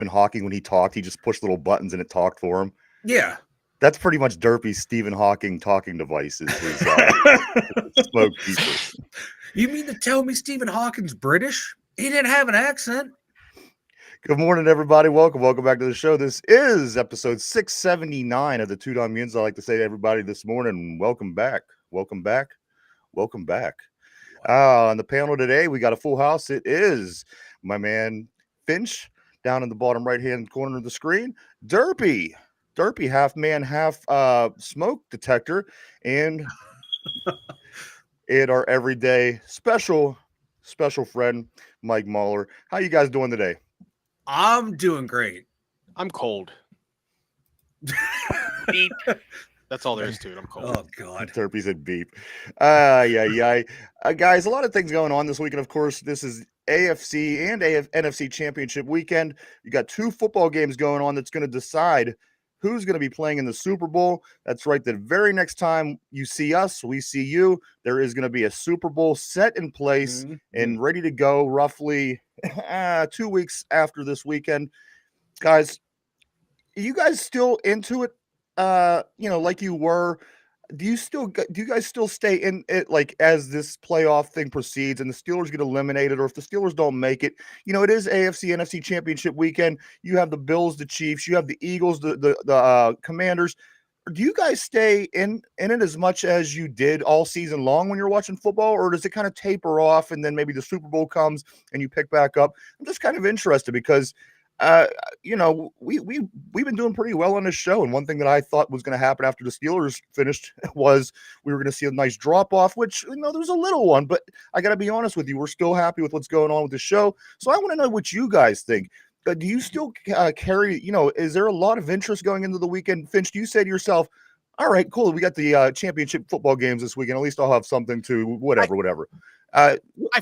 Hawking when he talked. He just pushed little buttons and it talked for him. Yeah. That's pretty much Derpy's Stephen Hawking talking devices. His smoke keeper. You mean to tell me Stephen Hawking's British? He didn't have an accent. Good morning, everybody. Welcome back to the show. This is episode 679 of the Dum Yinzers. I like to say to everybody this morning, welcome back. On the panel today, we got a full house. It is my man Finch down in the bottom right-hand corner of the screen. Derpy, half man, half smoke detector, and our everyday special friend Mike Mahler. How you guys doing today? I'm doing great. I'm cold. Beep. That's all there is to it. I'm cold. Oh, God. Derpy said beep. Guys, a lot of things going on this weekend. Of course, this is AFC and NFC championship weekend. You got two football games going on that's going to decide who's going to be playing in the Super Bowl. That's right. The very next time you see us, we see you. There is going to be a Super Bowl set in place and ready to go roughly 2 weeks after this weekend. Guys, are you guys still into it? Like you were. Do you guys still stay in it, like, as this playoff thing proceeds and the Steelers get eliminated, or if the Steelers don't make it? It is AFC NFC championship weekend. You have the Bills, the Chiefs, you have the Eagles, the Commanders. Do you guys stay in it as much as you did all season long when you're watching football, or does it kind of taper off and then maybe the Super Bowl comes and you pick back up? I'm just kind of interested because we've been doing pretty well on this show, and one thing that I thought was going to happen after the Steelers finished was we were going to see a nice drop off, which there was a little one, but I got to be honest with you, we're still happy with what's going on with the show. So I want to know what you guys think. Do you still carry? Is there a lot of interest going into the weekend? Finch, do you say to yourself, "All right, cool, we got the championship football games this weekend. At least I'll have something to whatever." I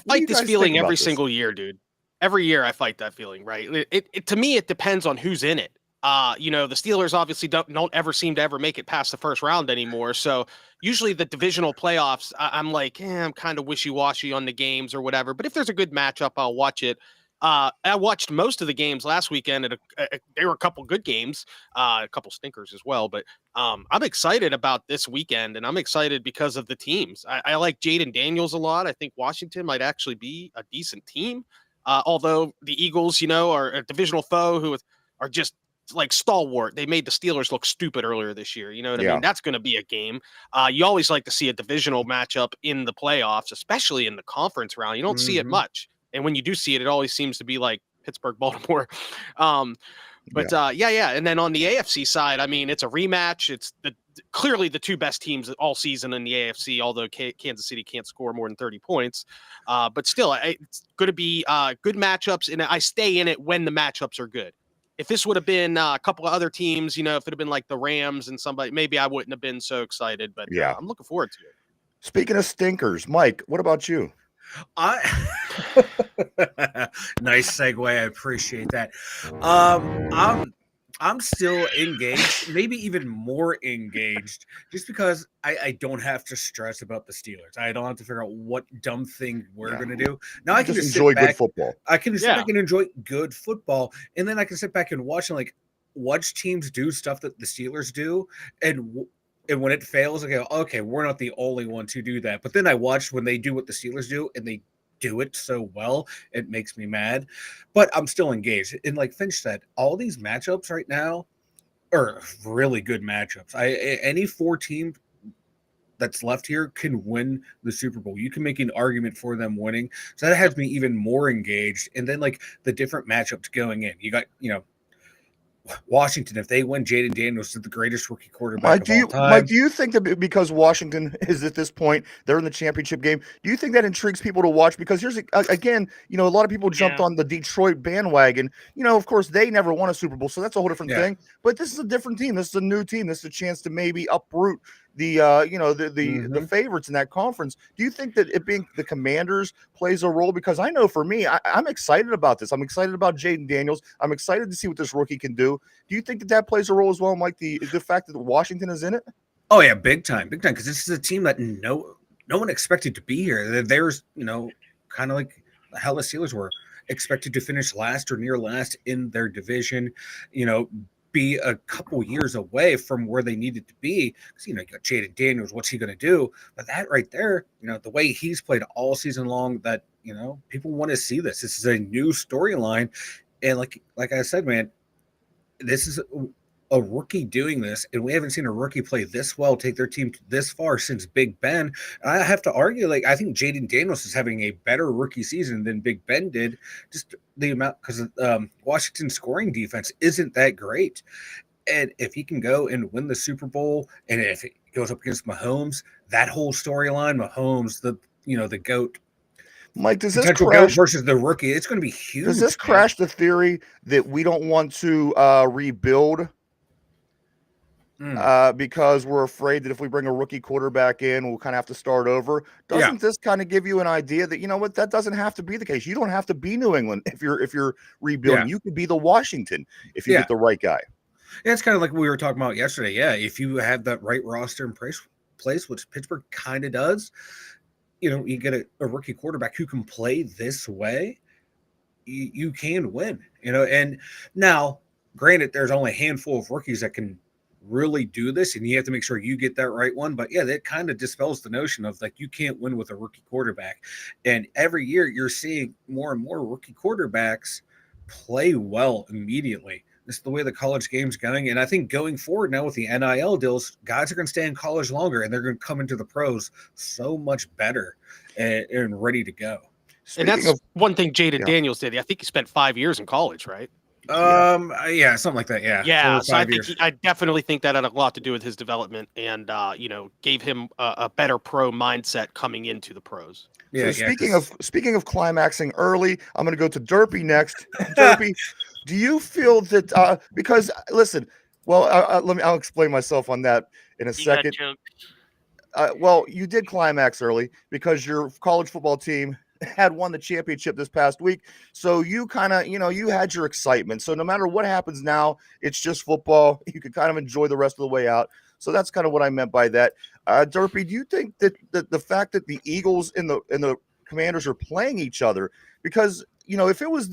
fight this feeling every single year, dude. Every year I fight that feeling, right? It to me, it depends on who's in it. The Steelers obviously don't ever seem to ever make it past the first round anymore. So usually the divisional playoffs, I'm like, I'm kind of wishy-washy on the games or whatever. But if there's a good matchup, I'll watch it. I watched most of the games last weekend. There were a couple good games, a couple stinkers as well. But I'm excited about this weekend, and I'm excited because of the teams. I like Jaden Daniels a lot. I think Washington might actually be a decent team. Although the Eagles, are a divisional foe who are just like stalwart. They made the Steelers look stupid earlier this year. You know what I mean? That's going to be a game. You always like to see a divisional matchup in the playoffs, especially in the conference round. You don't see it much. And when you do see it, it always seems to be like Pittsburgh, Baltimore. And then on the AFC side, I mean, it's a rematch. It's clearly the two best teams all season in the AFC, although Kansas City can't score more than 30 points. But still, it's going to be good matchups, and I stay in it when the matchups are good. If this would have been a couple of other teams, if it had been like the Rams and somebody, maybe I wouldn't have been so excited. But I'm looking forward to it. Speaking of stinkers, Mike, what about you? Nice segue. I appreciate that. I'm still engaged, maybe even more engaged, just because I don't have to stress about the Steelers. I don't have to figure out what dumb thing we're going to do. Now I can just enjoy good football. I can sit back and enjoy good football, and then I can sit back and watch teams do stuff that the Steelers do, and when it fails, I go, okay, we're not the only ones who do that. But then I watch when they do what the Steelers do, and they do it so well, it makes me mad. But I'm still engaged. And like Finch said, all these matchups right now are really good matchups. Any four team that's left here can win the Super Bowl. You can make an argument for them winning. So that has me even more engaged. And then like the different matchups going in. You got, Washington, if they win, Jaden Daniels is the greatest rookie quarterback of all time. Mike, do you think that because Washington is at this point, they're in the championship game, do you think that intrigues people to watch? Because here's, again, a lot of people jumped on the Detroit bandwagon. Of course, they never won a Super Bowl, so that's a whole different thing. But this is a different team. This is a new team. This is a chance to maybe uproot the favorites in that conference. Do you think that it being the Commanders plays a role? Because I know for me, I'm excited about this. I'm excited about Jaden Daniels. I'm excited to see what this rookie can do. Do you think that plays a role as well, Mike? The fact that Washington is in it? Oh yeah, big time. Because this is a team that no one expected to be here. There's kind of like the hell the Steelers were. expected to finish last or near last in their division, you know, be a couple years away from where they needed to be. Because, you know, you got Jaden Daniels, what's he going to do? But that right there, you know, the way he's played all season long, that, you know, people want to see this. This is a new storyline. And like I said, man, this is a rookie doing this, and we haven't seen a rookie play this well, take their team this far since Big Ben. I have to argue, like, I think Jaden Daniels is having a better rookie season than Big Ben did, just the amount, because Washington's scoring defense isn't that great. And if he can go and win the Super Bowl, and if it goes up against Mahomes, that whole storyline, Mahomes, the GOAT, Mike, does this potential crash GOAT versus the rookie, it's going to be huge. Does this crash the theory that we don't want to rebuild because we're afraid that if we bring a rookie quarterback in, we'll kind of have to start over? Doesn't this kind of give you an idea that, you know what, that doesn't have to be the case? You don't have to be New England if you're rebuilding. You could be the Washington if you get the right guy. Yeah, it's kind of like we were talking about yesterday. Yeah, if you have that right roster in place, which Pittsburgh kind of does, you know, you get a rookie quarterback who can play this way, you can win, you know. And now, granted, there's only a handful of rookies that can really do this, and you have to make sure you get that right one. But yeah, that kind of dispels the notion of like you can't win with a rookie quarterback. And every year you're seeing more and more rookie quarterbacks play well immediately. This is the way the college game's going. And I think going forward now with the NIL deals, guys are going to stay in college longer, and they're going to come into the pros so much better and ready to go. And that's one thing Jaden Daniels did. I think he spent 5 years in college, right? Yeah, something like that. Yeah. So I think I definitely think that had a lot to do with his development, and you know, gave him a better pro mindset coming into the pros. Yeah. So speaking of climaxing early, I'm going to go to Derpy next. Derpy, do you feel that because listen, well, I'll explain myself on that in a second. Well, you did climax early because your college football team had won the championship this past week. So you kind of, you know, you had your excitement. So no matter what happens now, it's just football. You could kind of enjoy the rest of the way out. So that's kind of what I meant by that. Derpy, do you think that the fact that the Eagles and the Commanders are playing each other, because, you know, if it was,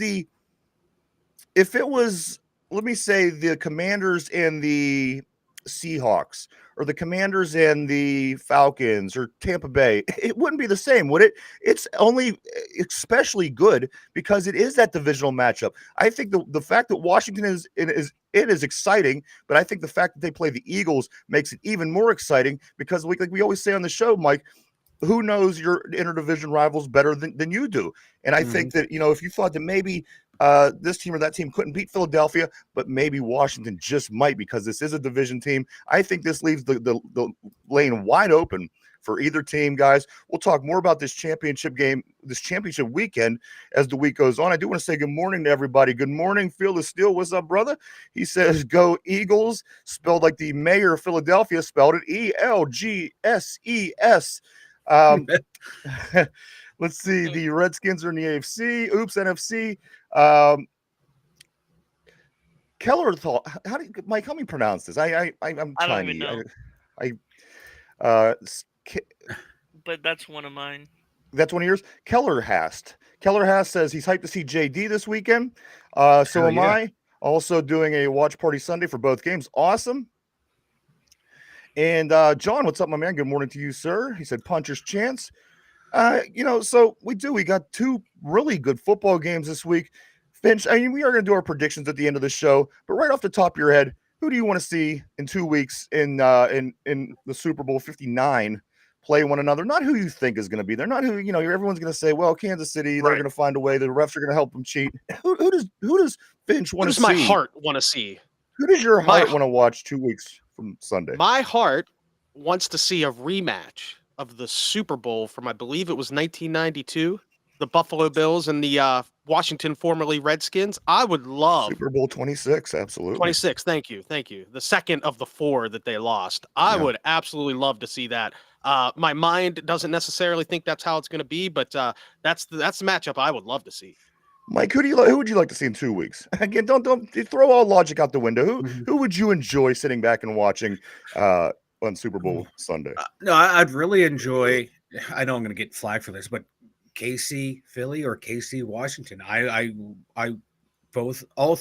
let me say, the Commanders and the Seahawks, or the Commanders and the Falcons, or Tampa Bay, it wouldn't be the same, would it? It's only especially good because it is that divisional matchup. I think the fact that Washington is exciting, but I think the fact that they play the Eagles makes it even more exciting because, like we always say on the show, Mike, who knows your interdivision rivals better than you do? And I think that, you know, if you thought that maybe this team or that team couldn't beat Philadelphia, but maybe Washington just might, because this is a division team, I think this leaves the lane wide open for either team, guys. We'll talk more about this championship game, this championship weekend, as the week goes on. I do want to say good morning to everybody. Good morning, Fearless Steel. What's up, brother? He says, go Eagles, spelled like the mayor of Philadelphia spelled it, ELGSES. Let's see. The Redskins are in the AFC. Oops, NFC. Keller thought. Mike? Help me pronounce this. I'm trying. I don't even know. But that's one of mine. That's one of yours. Keller Hast says he's hyped to see JD this weekend. So am I. Also doing a watch party Sunday for both games. Awesome. And John, what's up, my man? Good morning to you, sir. He said puncher's chance. You know, so we got two really good football games this week. Finch, I mean, we are going to do our predictions at the end of the show, but right off the top of your head, who do you want to see in 2 weeks in the Super Bowl 59 play one another? Not who you think is going to be there, not who, you know, everyone's going to say, well, Kansas City, they're going to find a way, the refs are going to help them cheat. Who does Finch want to see? Who does my heart want to see? Who does your heart want to watch 2 weeks from Sunday? My heart wants to see a rematch of the Super Bowl from, I believe it was 1992, the Buffalo Bills and the Washington, formerly Redskins. I would love Super Bowl 26, absolutely. 26, thank you. The second of the 4 that they lost. I would absolutely love to see that. My mind doesn't necessarily think that's how it's going to be, but that's the matchup I would love to see. Mike, who would you like to see in 2 weeks? Again, don't throw all logic out the window. Who would you enjoy sitting back and watching on Super Bowl Sunday? No, I'd really enjoy. I know I'm going to get flagged for this, but KC Philly or KC Washington. I all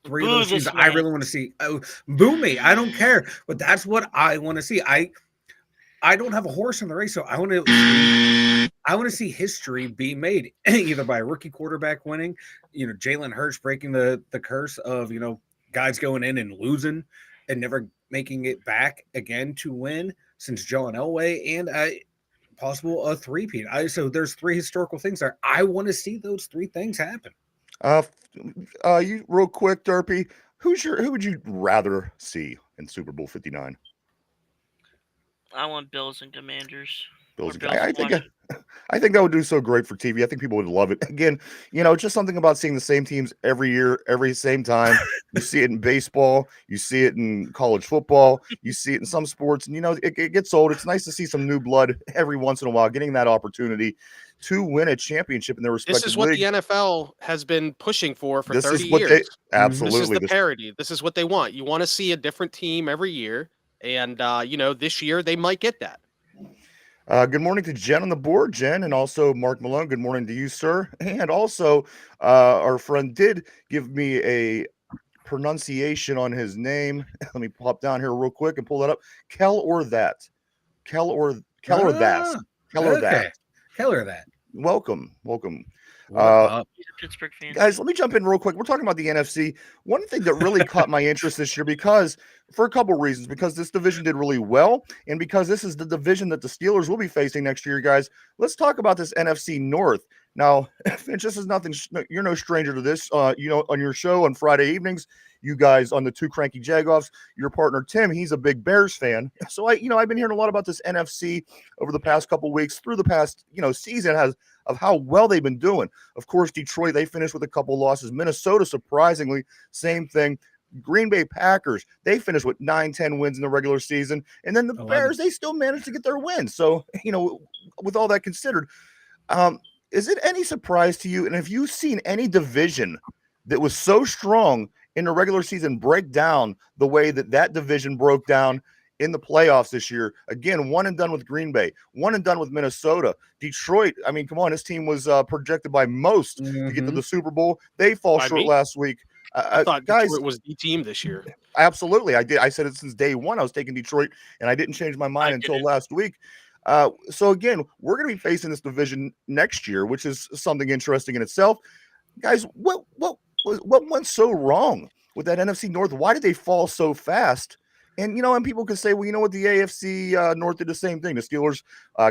three of Boo those teams this I man. really want to see. Oh, boo me. I don't care, but that's what I want to see. I don't have a horse in the race, so I want to see history being made either by a rookie quarterback winning, Jalen Hurts breaking the curse of, guys going in and losing and never making it back again to win since John Elway, and possible a three-peat. So there's three historical things there. I want to see those three things happen. You real quick, Derpy, who would you rather see in Super Bowl 59? I want Bills and Commanders. Bills. Bills I and think Washington. I think that would do so great for TV. I think people would love it. Again, it's just something about seeing the same teams every year, every same time. You see it in baseball, you see it in college football, you see it in some sports, and it gets old. It's nice to see some new blood every once in a while, getting that opportunity to win a championship in their respective This is what league. the NFL has been pushing for This 30 is what years. absolutely. This is the parity. This is what they want. You want to see a different team every year, and this year they might get that. Good morning to Jen on the board, Jen, and also Mark Malone. Good morning to you, sir. And also, our friend did give me a pronunciation on his name. Let me pop down here real quick and pull that up. Kel or that. Okay. Keller that. Welcome. What up? He's a Pittsburgh fan. Guys, let me jump in real quick. We're talking about the NFC. One thing that really caught my interest this year for a couple reasons, because this division did really well, and because this is the division that the Steelers will be facing next year, guys. Let's talk about this NFC North. Now, Finch, this is nothing. You're no stranger to this. On your show on Friday evenings, you guys on the Two Cranky Jagoffs, your partner Tim, he's a big Bears fan. So I've been hearing a lot about this NFC over the past couple weeks, through the past season, of how well they've been doing. Of course, Detroit, they finished with a couple losses. Minnesota, surprisingly, same thing. Green Bay Packers, they finished with 9-10 wins in the regular season. And then the 11. Bears, they still managed to get their win. So, with all that considered, is it any surprise to you? And have you seen any division that was so strong in the regular season break down the way that division broke down in the playoffs this year? Again, one and done with Green Bay, one and done with Minnesota. Detroit, I mean, come on, this team was projected by most to get to the Super Bowl. They fall short last week. I thought guys, Detroit was the team this year. Absolutely. I said it since day one. I was taking Detroit, and I didn't change my mind until last week. So again, we're going to be facing this division next year, which is something interesting in itself. Guys, what went so wrong with that NFC North? Why did they fall so fast? And, and people can say, well, what, the AFC North did the same thing. The Steelers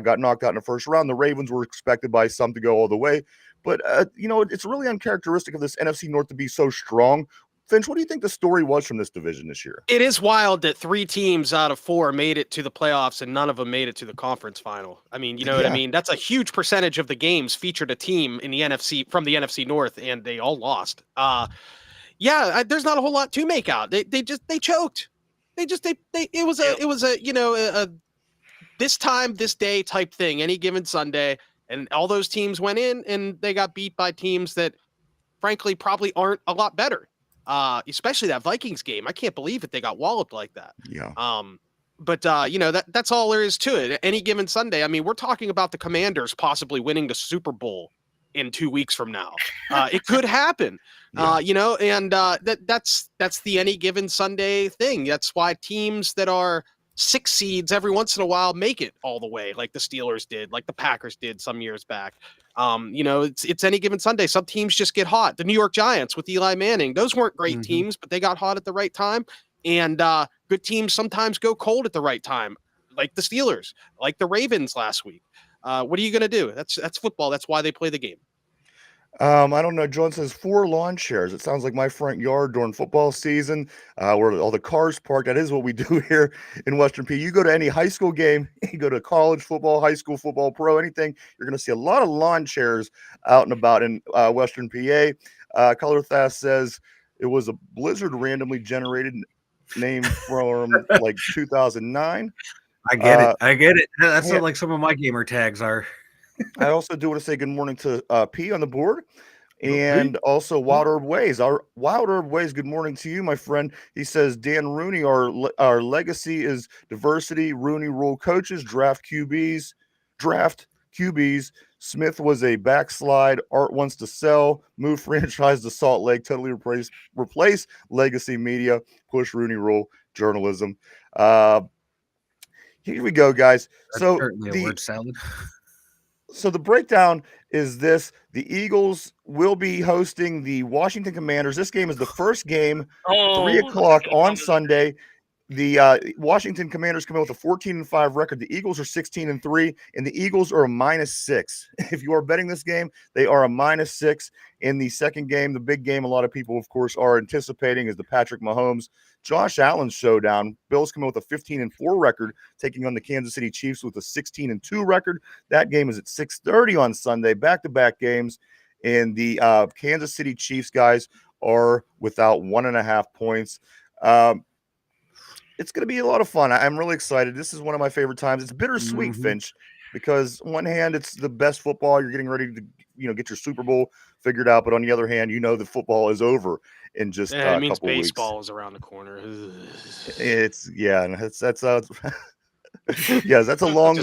got knocked out in the first round. The Ravens were expected by some to go all the way. But, it's really uncharacteristic of this NFC North to be so strong. Finch, what do you think the story was from this division this year? It is wild that 3 teams out of 4 made it to the playoffs and none of them made it to the conference final. I mean, you know what I mean? That's a huge percentage of the games featured a team in the NFC from the NFC North, and they all lost. There's not a whole lot to make out. They choked. It was a this time, this day type thing, any given Sunday. And all those teams went in and they got beat by teams that frankly probably aren't a lot better. Especially that Vikings game. I can't believe that they got walloped like that. Yeah. But that's all there is to it. Any given Sunday. I mean, we're talking about the Commanders possibly winning the Super Bowl in 2 weeks from now. It could happen. That's the any given Sunday thing. That's why teams that are 6 seeds every once in a while make it all the way, like the Steelers did, like the Packers did some years back. It's any given Sunday. Some teams just get hot. The New York Giants with Eli Manning, those weren't great teams, but they got hot at the right time. And good teams sometimes go cold at the right time, like the Steelers, like the Ravens last week. What are you going to do? That's football. That's why they play the game. I don't know. John says 4 lawn chairs. It sounds like my front yard during football season, where all the cars parked. That is what we do here in Western PA. You go to any high school game, you go to college football, high school football, pro, anything, you're going to see a lot of lawn chairs out and about in Western PA. Color Thast says it was a blizzard randomly generated name from like 2009. I get it. That's what like some of my gamer tags are. I also do want to say good morning to P on the board, and also Wild Herb Ways. Our Wild Herb Ways, good morning to you, my friend. He says, Dan Rooney, our legacy is diversity. Rooney rule coaches, draft QBs, Smith was a backslide. Art wants to sell. Move franchise to Salt Lake. Totally replace legacy media. Push Rooney Rule journalism. Here we go, guys. That's certainly a word salad. So the breakdown is this: the Eagles will be hosting the Washington Commanders. This game is the first game, 3:00 on Sunday. The Washington Commanders come in with a 14-5 record. The Eagles are 16-3, and the Eagles are a -6. If you are betting this game, they are a -6. In the second game, the big game, a lot of people, of course, are anticipating is the Patrick Mahomes, Josh Allen showdown. Bills come in with a 15-4 record, taking on the Kansas City Chiefs with a 16-2 record. That game is at 6:30 on Sunday. Back-to-back games, and the Kansas City Chiefs guys are without 1.5 points. It's going to be a lot of fun. I'm really excited. This is one of my favorite times. It's bittersweet, Finch, because on one hand, it's the best football. You're getting ready to, get your Super Bowl figured out. But on the other hand, the football is over in just a couple weeks. Baseball is around the corner. That's yes, that's a long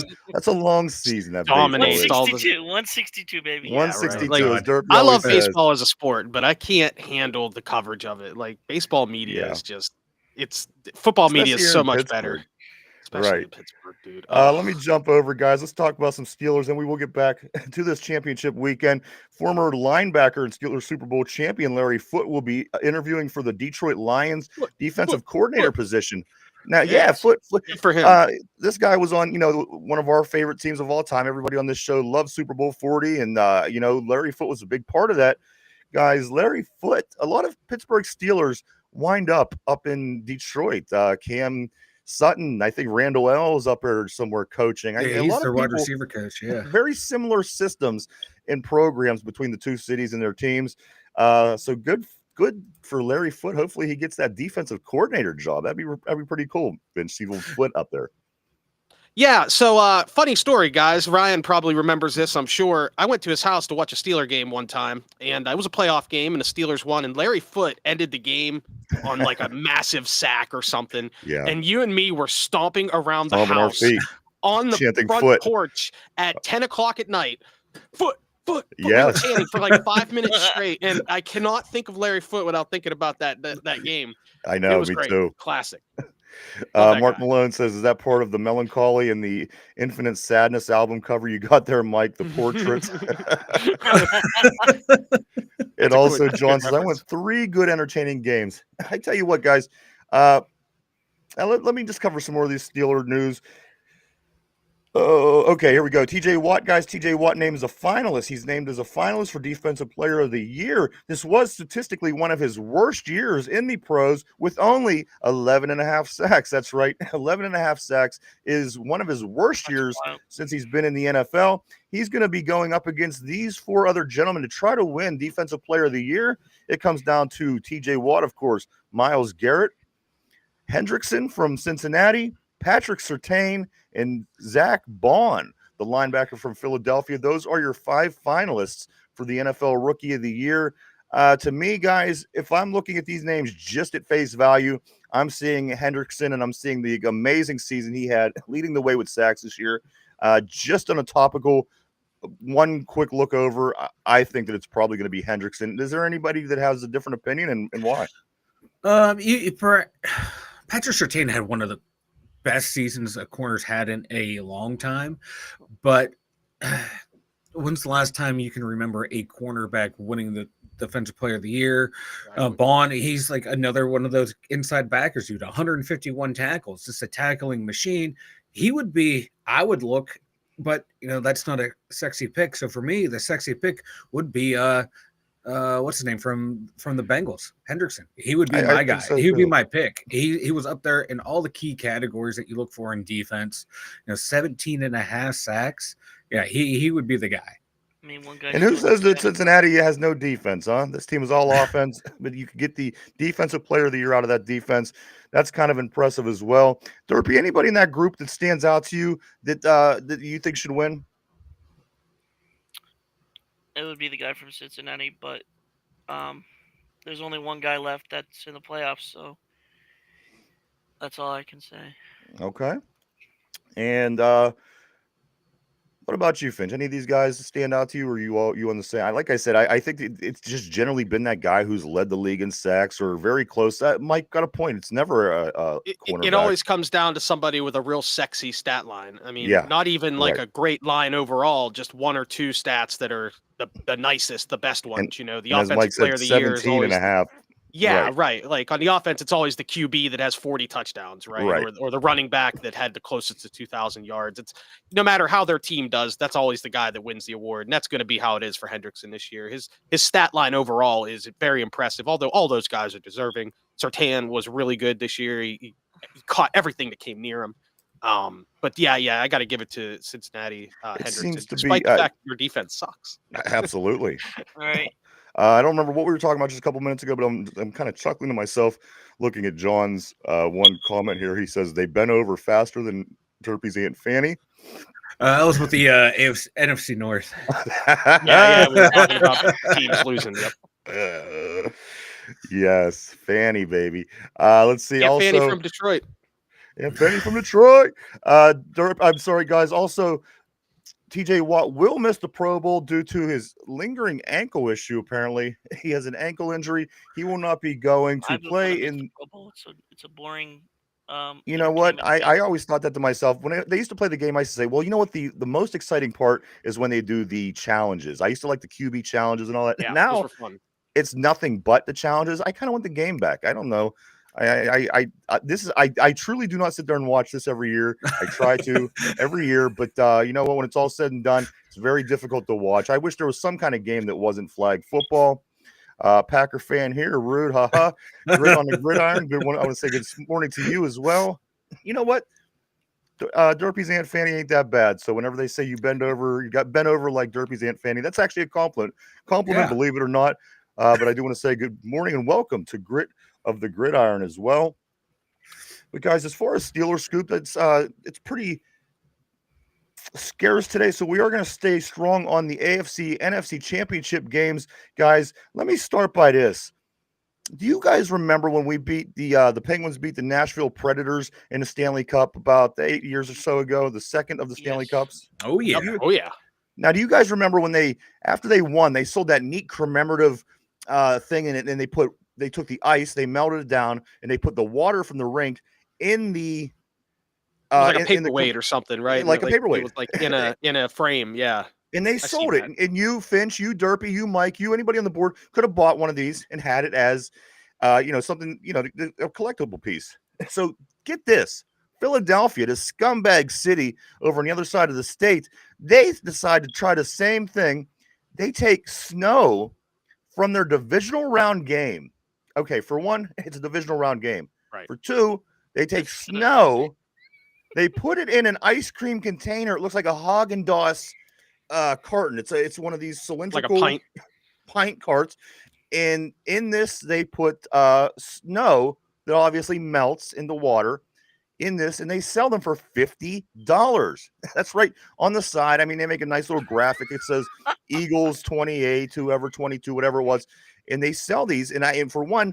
season. That dominates 162, baby. 162. As Derpy I love says. baseball as a sport, but I can't handle the coverage of it. Like baseball media is just. Football media is so much better, especially in Pittsburgh, dude. Let me jump over, guys. Let's talk about some Steelers, and we will get back to this championship weekend. Former linebacker and Steelers Super Bowl champion Larry Foote will be interviewing for the Detroit Lions defensive coordinator position. Now, Foote for him. This guy was on, one of our favorite teams of all time. Everybody on this show loves Super Bowl 40, and Larry Foote was a big part of that. Guys, Larry Foote, a lot of Pittsburgh Steelers wind up in Detroit. Cam Sutton, I think Randall L is up there somewhere coaching. He's their wide receiver coach. Yeah, very similar systems and programs between the two cities and their teams. So good for Larry Foote. Hopefully he gets that defensive coordinator job. That'd be pretty cool. Vince, see Foote up there. Yeah, so funny story, guys. Ryan probably remembers this, I'm sure. I went to his house to watch a Steeler game one time, and it was a playoff game, and the Steelers won, and Larry Foote ended the game on like a massive sack or something. Yeah. And you and me were stomping around the house on the front Foote porch at 10 o'clock at night. Foote. Yeah. We were chanting for like 5 minutes straight, and I cannot think of Larry Foote without thinking about that game. I know, it was me great. too. Classic. Mark Malone says, is that part of the melancholy and the infinite sadness album cover you got there, Mike? The portrait. And also, John says, I went 3 good entertaining games. I tell you what, guys. Let me just cover some more of these Steeler news. Oh, okay, here we go. TJ Watt, guys. TJ Watt named as a finalist. He's named as a finalist for Defensive Player of the Year. This was statistically one of his worst years in the pros with only 11.5 sacks. That's right. 11.5 sacks is one of his worst years since he's been in the NFL. He's going to be going up against these 4 other gentlemen to try to win Defensive Player of the Year. It comes down to TJ Watt, of course, Myles Garrett, Hendrickson from Cincinnati, Patrick Surtain, and Zach Bond, the linebacker from Philadelphia. Those are your 5 finalists for the NFL Rookie of the Year. To me, guys, if I'm looking at these names just at face value, I'm seeing Hendrickson, and I'm seeing the amazing season he had, leading the way with sacks this year. Just on a topical, one quick look over, I think that it's probably going to be Hendrickson. Is there anybody that has a different opinion, and why? Patrick Surtain had one of the best seasons a corner's had in a long time, but when's the last time you can remember a cornerback winning the Defensive Player of the Year? Bond, he's like another one of those inside backers, dude. 151 tackles, just a tackling machine. He would be, I would look, but that's not a sexy pick. So for me, the sexy pick would be what's his name from the Bengals, Hendrickson. He would be my guy. So he would be my pick. He was up there in all the key categories that you look for in defense. 17.5 sacks. Yeah, he would be the guy. I mean, one guy. And who says that Cincinnati has no defense, huh? This team is all offense, but you could get the Defensive Player of the Year out of that defense. That's kind of impressive as well. Derpy, anybody in that group that stands out to you that you think should win? It would be the guy from Cincinnati, but there's only one guy left that's in the playoffs, so that's all I can say. Okay. And What about you, Finch? Any of these guys stand out to you, or you on the same? Like I said, I think it's just generally been that guy who's led the league in sacks or very close. Mike got a point. It's never a cornerback. It always comes down to somebody with a real sexy stat line. I mean, Yeah, not even like right. a great line overall, just one or two stats that are the nicest, the best ones. The And as offensive Mike player said, of the year is 17 and always a half. yeah, Right. right. Like on the offense, it's always the QB that has 40 touchdowns, right? Right. Or the running back that had the closest to 2,000 yards. It's no matter how their team does, that's always the guy that wins the award, and that's going to be how it is for Hendrickson this year. His stat line overall is very impressive. Although all those guys are deserving. Surtain was really good this year. He caught everything that came near him. But yeah, I got to give it to Cincinnati. It Hendrickson, seems to despite be the fact your defense sucks. absolutely. All right. I don't remember what we were talking about just a couple minutes ago, but I'm kind of chuckling to myself looking at John's one comment here. He says they bent over faster than Derpy's Aunt Fanny. That was with the NFC North. Yeah, we were talking about teams losing. Yep. Yes, Fanny, baby. Let's see. Also, Fanny from Detroit. Yeah, Fanny from Detroit. I'm sorry, guys. Also, TJ Watt will miss the Pro Bowl due to his lingering ankle issue. Apparently, he has an ankle injury. He will not be going to play in. Pro Bowl. It's a boring. You know what? I always thought that to myself. When they used to play the game, I used to say, well, you know what? The most exciting part is when they do the challenges. I used to like the QB challenges and all that. Yeah, now those were fun. It's nothing but the challenges. I kind of want the game back. I don't know. I truly do not sit there and watch this every year. I try to every year, but you know what? When it's all said and done, it's very difficult to watch. I wish there was some kind of game that wasn't flag football. Packer fan here, rude, haha. Grit on the gridiron. Good one. I want to say good morning to you as well. You know what? Derpy's Aunt Fanny ain't that bad. So whenever they say you bend over, you got bent over like Derpy's Aunt Fanny, that's actually a compliment. Yeah. Believe it or not. But I do want to say good morning and welcome to Grit of the Gridiron as well. But guys, as far as Steelers scoop, it's pretty scarce today, so we are going to stay strong on the AFC NFC championship games. Guys, let me start by this. Do you guys remember when we beat the Penguins beat the Nashville Predators in the Stanley Cup about 8 years or so ago, the second of the Stanley Cups? Oh yeah. Now, do you guys remember when after they won, they sold that neat commemorative thing in it, and they took the ice, they melted it down, and they put the water from the rink in the like a paperweight or something, right? Like a paperweight. It was like in a frame, yeah. And they sold it. And you, Finch, you, Derpy, you, Mike, you, anybody on the board could have bought one of these and had it as, something, a collectible piece. So get this. Philadelphia, the scumbag city over on the other side of the state, they decide to try the same thing. They take snow from their divisional round game. Okay, for one, it's a divisional round game. Right. For two, they take snow, they put it in an ice cream container. It looks like a Haagen-Dazs carton. It's one of these cylindrical like a pint carts. And in this, they put snow that obviously melts in the water in this, and they sell them for $50. That's right. On the side, I mean, they make a nice little graphic. It says Eagles 28, whoever 22, whatever it was. And they sell these. And for one,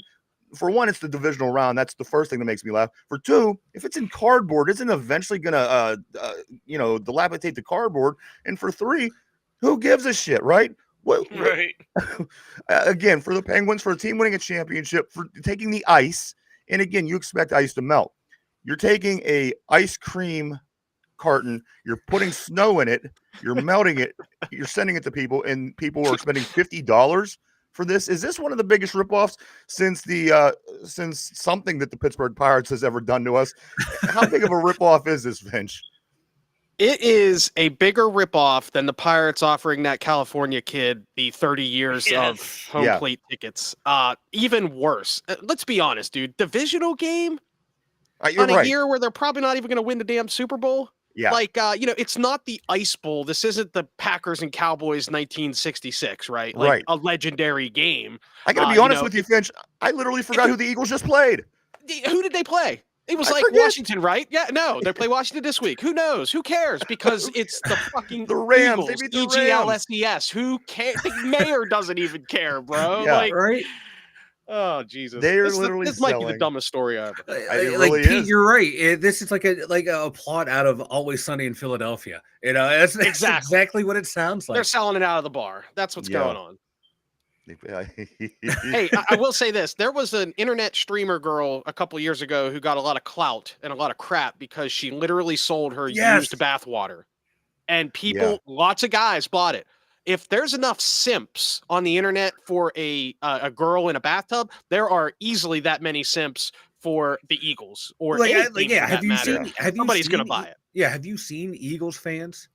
it's the divisional round. That's the first thing that makes me laugh. For two, if it's in cardboard, isn't eventually going to, dilapidate the cardboard. And for three, who gives a shit, right? Right. Again, for the Penguins, for a team winning a championship, for taking the ice, and again, you expect ice to melt. You're taking a ice cream carton, you're putting snow in it, you're melting it, you're sending it to people, and people are spending $50 for this. Is this one of the biggest ripoffs since something that the Pittsburgh Pirates has ever done to us? How big of a ripoff is this, Vince? It is a bigger ripoff than the Pirates offering that California kid the 30 years of home plate tickets. Even worse. Let's be honest, dude. Divisional game on a year where they're probably not even going to win the damn Super Bowl. Yeah. Like, it's not the Ice Bowl. This isn't the Packers and Cowboys 1966, right? Like a legendary game. I got to be honest with you, Finch. I literally forgot who the Eagles just played. Who did they play? It was Washington, right? Yeah, no, they play Washington this week. Who knows? Who cares? Because it's the fucking the Rams. Eagles, They beat the Rams. EGLSES. Who cares? The mayor doesn't even care, bro. Yeah, like, right. Oh Jesus! They're literally this might be the selling. dumbest story ever. It Like really Pete, is. you're right. This is like a plot out of Always Sunny in Philadelphia. That's exactly what it sounds like. They're selling it out of the bar. That's what's going on. Hey, I will say this. There was an internet streamer girl a couple years ago who got a lot of clout and a lot of crap because she literally sold her used bathwater. And people, lots of guys bought it. If there's enough simps on the internet for a girl in a bathtub, there are easily that many simps for the Eagles or somebody's going to buy it. Yeah, have you seen Eagles fans?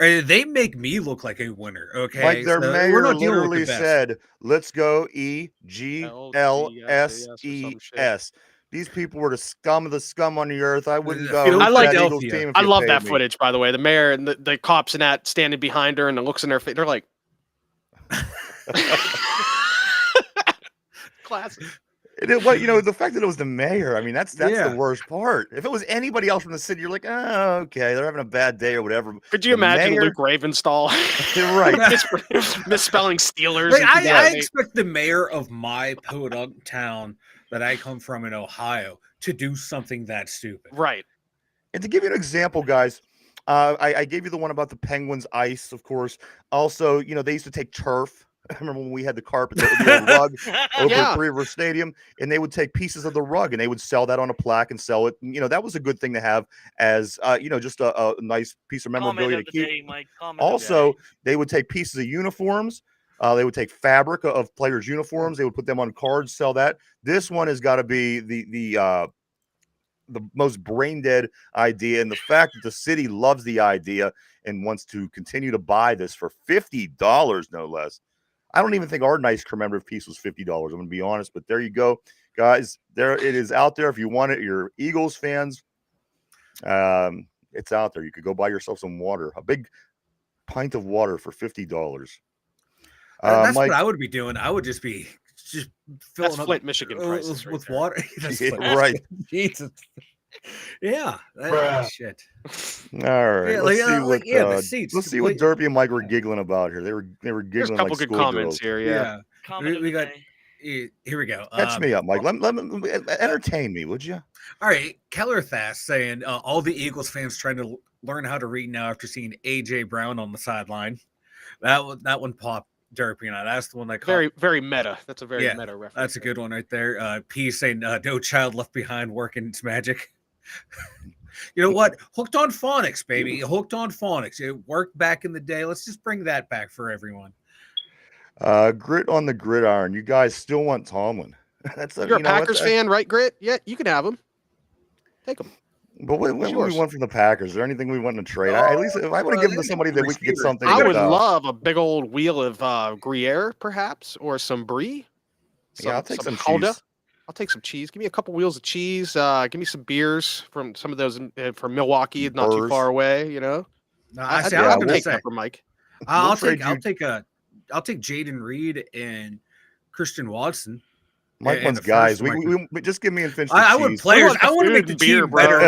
They make me look like a winner. Okay, like their mayor literally said, "Let's go EGLSES." These people were the scum of the scum on the earth. I wouldn't go. I love that footage, by the way. The mayor and the cops and that standing behind her and the looks in their face. They're like, classic. The fact that it was the mayor, I mean, that's the worst part. If it was anybody else from the city, you're like, oh, okay, they're having a bad day or whatever. Could you imagine Luke Ravenstall? Right. Misspelling Steelers. I expect the mayor of my podunk town that I come from in Ohio to do something that stupid. Right. And to give you an example, guys, I gave you the one about the Penguins ice, of course. Also, they used to take turf. I remember when we had the carpet, that would be a rug over at Three River Stadium, and they would take pieces of the rug and they would sell that on a plaque and sell it. That was a good thing to have as, just a nice piece of memorabilia to keep. Also, they would take pieces of uniforms. They would take fabric of players' uniforms. They would put them on cards, sell that. This one has got to be the most brain dead idea, and the fact that the city loves the idea and wants to continue to buy this for $50, no less. I don't even think our nice commemorative piece was $50. I'm going to be honest, but there you go, guys. There it is out there. If you want it, you're Eagles fans. It's out there. You could go buy yourself some water, a big pint of water for $50. That's Mike, what I would be doing. I would just filling that's Flint, Michigan prices with water. Right. Jesus. Yeah. Shit. All right. The seats. Let's see what Derpy and Mike were giggling about here. They were giggling. There's a couple good comments here. Yeah. We got. Here we go. Catch me up, Mike. Let me entertain me, would you? All right. Keller Fast saying all the Eagles fans trying to learn how to read now after seeing AJ Brown on the sideline. That one popped. Derpy and I. That's the one that very meta. That's a very meta reference. That's a good one right there. P saying no child left behind working its magic. You know what? Hooked on phonics, baby. Hooked on phonics. It worked back in the day. Let's just bring that back for everyone. Grit on the gridiron. You guys still want Tomlin? You're a Packers fan, right, Grit? Yeah, you can have him. Take him. But when we want from the Packers, is there anything we want to trade? At least if I want to give them to somebody that we can get something. I would love a big old wheel of Gruyere, perhaps, or some Brie. I'll take some cheese. I'll take some cheese. Give me a couple wheels of cheese. Give me some beers from some of those from Milwaukee, not too far away. I'll take that for Mike. I'll take Jaden Reed and Christian Watson. Mike wants guys. We just give me and Finch. I want players. I want to make the team better.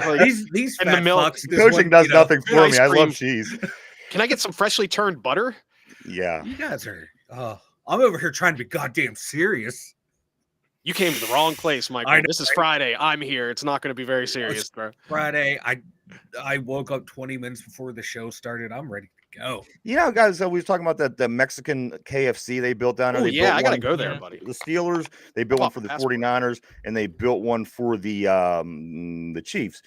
These fat fucks. Coaching does nothing for me. I love cheese. Can I get some freshly turned butter? Yeah. You guys are. I'm over here trying to be goddamn serious. You came to the wrong place, Michael. This is Friday. I'm here. It's not going to be very serious, bro. Friday. I woke up 20 minutes before the show started. I'm ready to go. Guys, we were talking about the Mexican KFC they built down there. I got to go there, buddy. The Steelers, they built one for the 49ers, and they built one for the Chiefs.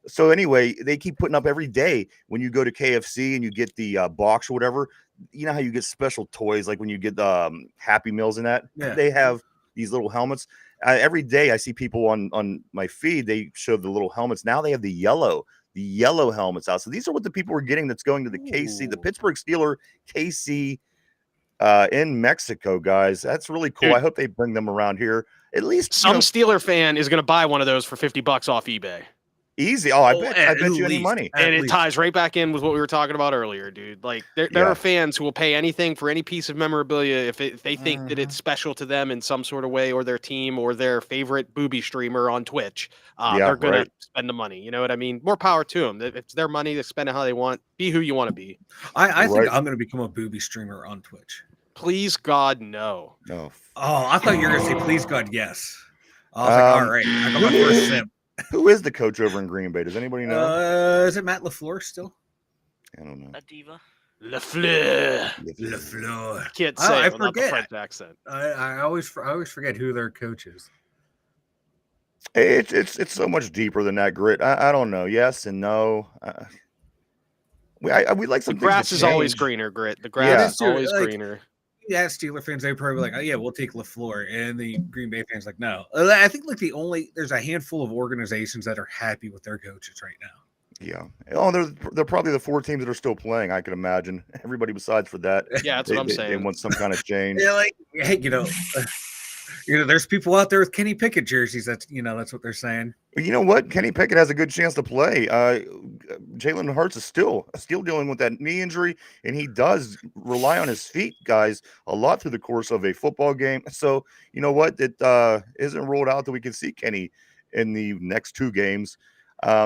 So anyway, they keep putting up every day when you go to KFC and you get the box or whatever. You know how you get special toys, like when you get Happy Meals and that? Yeah. They have these little helmets. Every day I see people on my feed, they show the little helmets. Now they have the yellow helmets out. So these are what the people are getting that's going to the KC, the Pittsburgh Steelers KC in Mexico, guys. That's really cool. Dude, I hope they bring them around here. At least some Steeler fan is going to buy one of those for $50 off eBay. Easy. I bet you any money. And it ties right back in with what we were talking about earlier, dude. Like there are fans who will pay anything for any piece of memorabilia if they think that it's special to them in some sort of way, or their team or their favorite booby streamer on Twitch. They're going to spend the money. You know what I mean? More power to them. It's their money. They spend it how they want. Be who you want to be. I think I'm going to become a booby streamer on Twitch. Please God, no. No. Oh, I thought you were going to say, please God, yes. I was like, all right, I got my first sip. Who is the coach over in Green Bay? Does anybody know? Is it Matt LaFleur still? I don't know. A diva. LaFleur. LaFleur. Can't say I it without the forget. French accent. I always forget who their coach is. It's so much deeper than that, Grit. I don't know. Yes and no. We like some The things grass to is always change. greener, Grit. The Yeah. grass is always Like, greener. Yeah, Steeler fans, they probably like, oh yeah, we'll take LaFleur, and the Green Bay fans like, no. I think like there's a handful of organizations that are happy with their coaches right now. Yeah. Oh, they're probably the 4 teams that are still playing. I can imagine. Everybody besides for that. Yeah, that's what I'm They saying. want some kind of change. Yeah, like hey, there's people out there with Kenny Pickett jerseys. That's what they're saying. You know what? Kenny Pickett has a good chance to play. Jalen Hurts is still dealing with that knee injury, and he does rely on his feet, guys, a lot through the course of a football game. So you know what? It isn't ruled out that we can see Kenny in the next 2 games.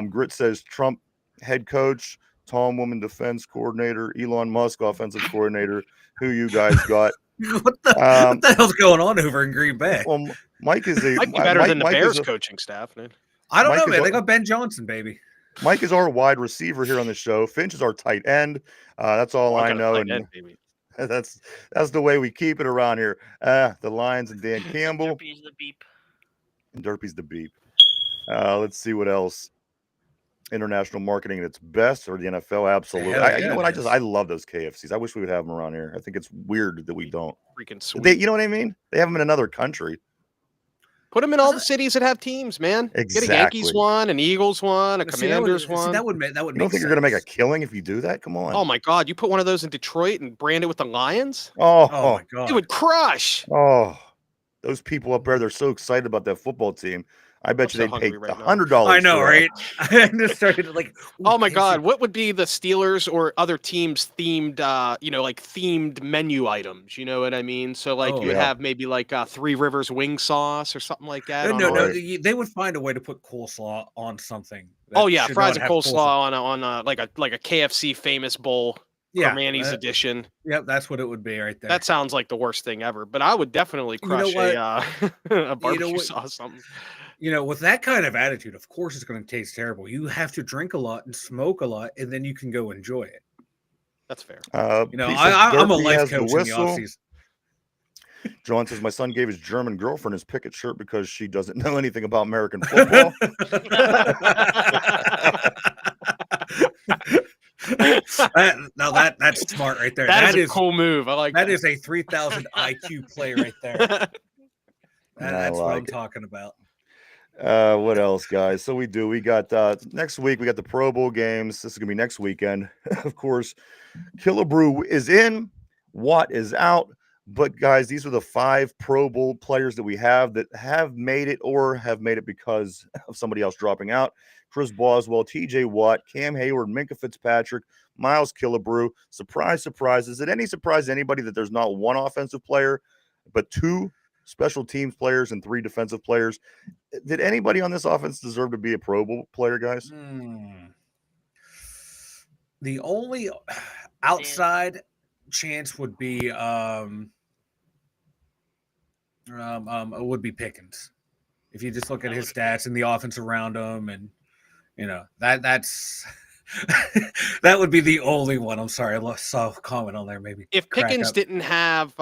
Grit says Trump head coach, Tom Woman defense coordinator, Elon Musk offensive coordinator. Who you guys got? What the hell's going on over in Green Bay? Well, Mike is Might be better than the Bears coaching staff, man. I don't Mike know, is man. They got Ben Johnson, baby. Mike is our wide receiver here on the show. Finch is our tight end. That's all I know. And that's the way we keep it around here. The Lions and Dan Campbell. Derpy's the beep. And Derpy's the beep. Let's see what else. International marketing at its best, or the NFL? Absolutely. You know what? I love those KFCs. I wish we would have them around here. I think it's weird that we don't. Freaking sweet. You know what I mean? They have them in another country. Put them in all the cities that have teams, man. Exactly. Get a Yankees one, an Eagles one, a Commanders one. That would make. You don't think you're gonna make a killing if you do that? Come on. Oh my God! You put one of those in Detroit and brand it with the Lions. Oh my God! It would crush. Oh, those people up there, they're so excited about that football team. I bet you they'd pay $100. I know, right? I just started to like. Oh my God! What would be the Steelers or other teams themed? Like themed menu items. You know what I mean? So like you would have maybe like Three Rivers wing sauce or something like that. No. They would find a way to put coleslaw on something. Oh yeah, fries and coleslaw on like a KFC famous bowl. Yeah, Manny's edition. Yep, that's what it would be right there. That sounds like the worst thing ever. But I would definitely crush a barbecue sauce something. With that kind of attitude, of course it's going to taste terrible. You have to drink a lot and smoke a lot, and then you can go enjoy it. That's fair. I'm a life coach in the offseason. John says, my son gave his German girlfriend his Pickett shirt because she doesn't know anything about American football. That's smart right there. That is a cool move. I like that. That is a 3,000 IQ play right there. That's what I'm talking about. What else, guys? So we got next week, we got the Pro Bowl games. This is gonna be next weekend. Of course, Killebrew is in, Watt is out. But guys, these are the 5 Pro Bowl players that we have that have made it or have made it because of somebody else dropping out. Chris Boswell, TJ Watt, Cam Hayward, Minka Fitzpatrick, Miles Killebrew. Surprise, surprise. Is it any surprise to anybody that there's not 1 offensive player, but 2 special teams players and 3 defensive players? Did anybody on this offense deserve to be a Pro Bowl player, guys? The only outside chance would be Pickens. If you just look at his stats and the offense around him, and that's that would be the only one. I'm sorry, I saw a comment on there. Maybe if Pickens didn't have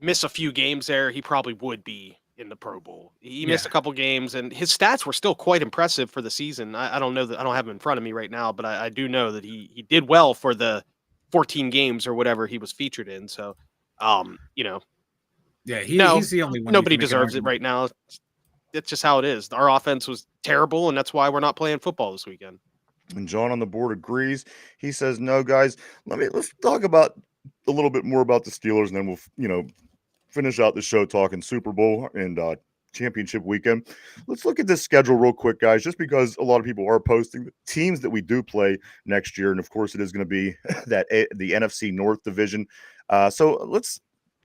miss a few games there, he probably would be in the Pro Bowl. He missed a couple games, and his stats were still quite impressive for the season. I don't know that I don't have him in front of me right now, but I do know that he did well for the 14 games or whatever he was featured in. So, he's the only one. Nobody deserves it right now. It's just how it is. Our offense was terrible, and that's why we're not playing football this weekend. And John on the board agrees. He says, no, guys, let's talk about a little bit more about the Steelers, and then we'll, finish out the show talking Super Bowl and championship weekend. Let's look at this schedule real quick, guys, just because a lot of people are posting the teams that we do play next year. And of course, it is going to be the NFC North division. So let's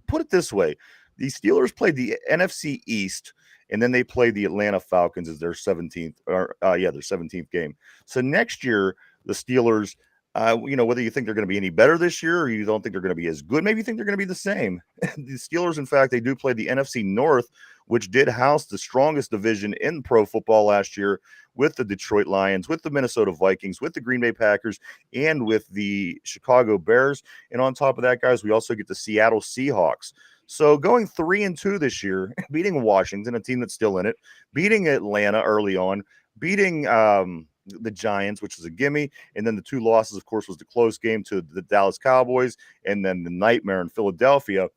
put it this way. The Steelers played the NFC East, and then they play the Atlanta Falcons as their 17th game. So next year, the Steelers Whether you think they're going to be any better this year or you don't think they're going to be as good, maybe you think they're going to be the same. The Steelers, in fact, they do play the NFC North, which did house the strongest division in pro football last year with the Detroit Lions, with the Minnesota Vikings, with the Green Bay Packers, and with the Chicago Bears. And on top of that, guys, we also get the Seattle Seahawks. So going 3-2 this year, beating Washington, a team that's still in it, beating Atlanta early on, beating the Giants, which is a gimme, and then the two losses, of course, was the close game to the Dallas Cowboys, and then the nightmare in Philadelphia.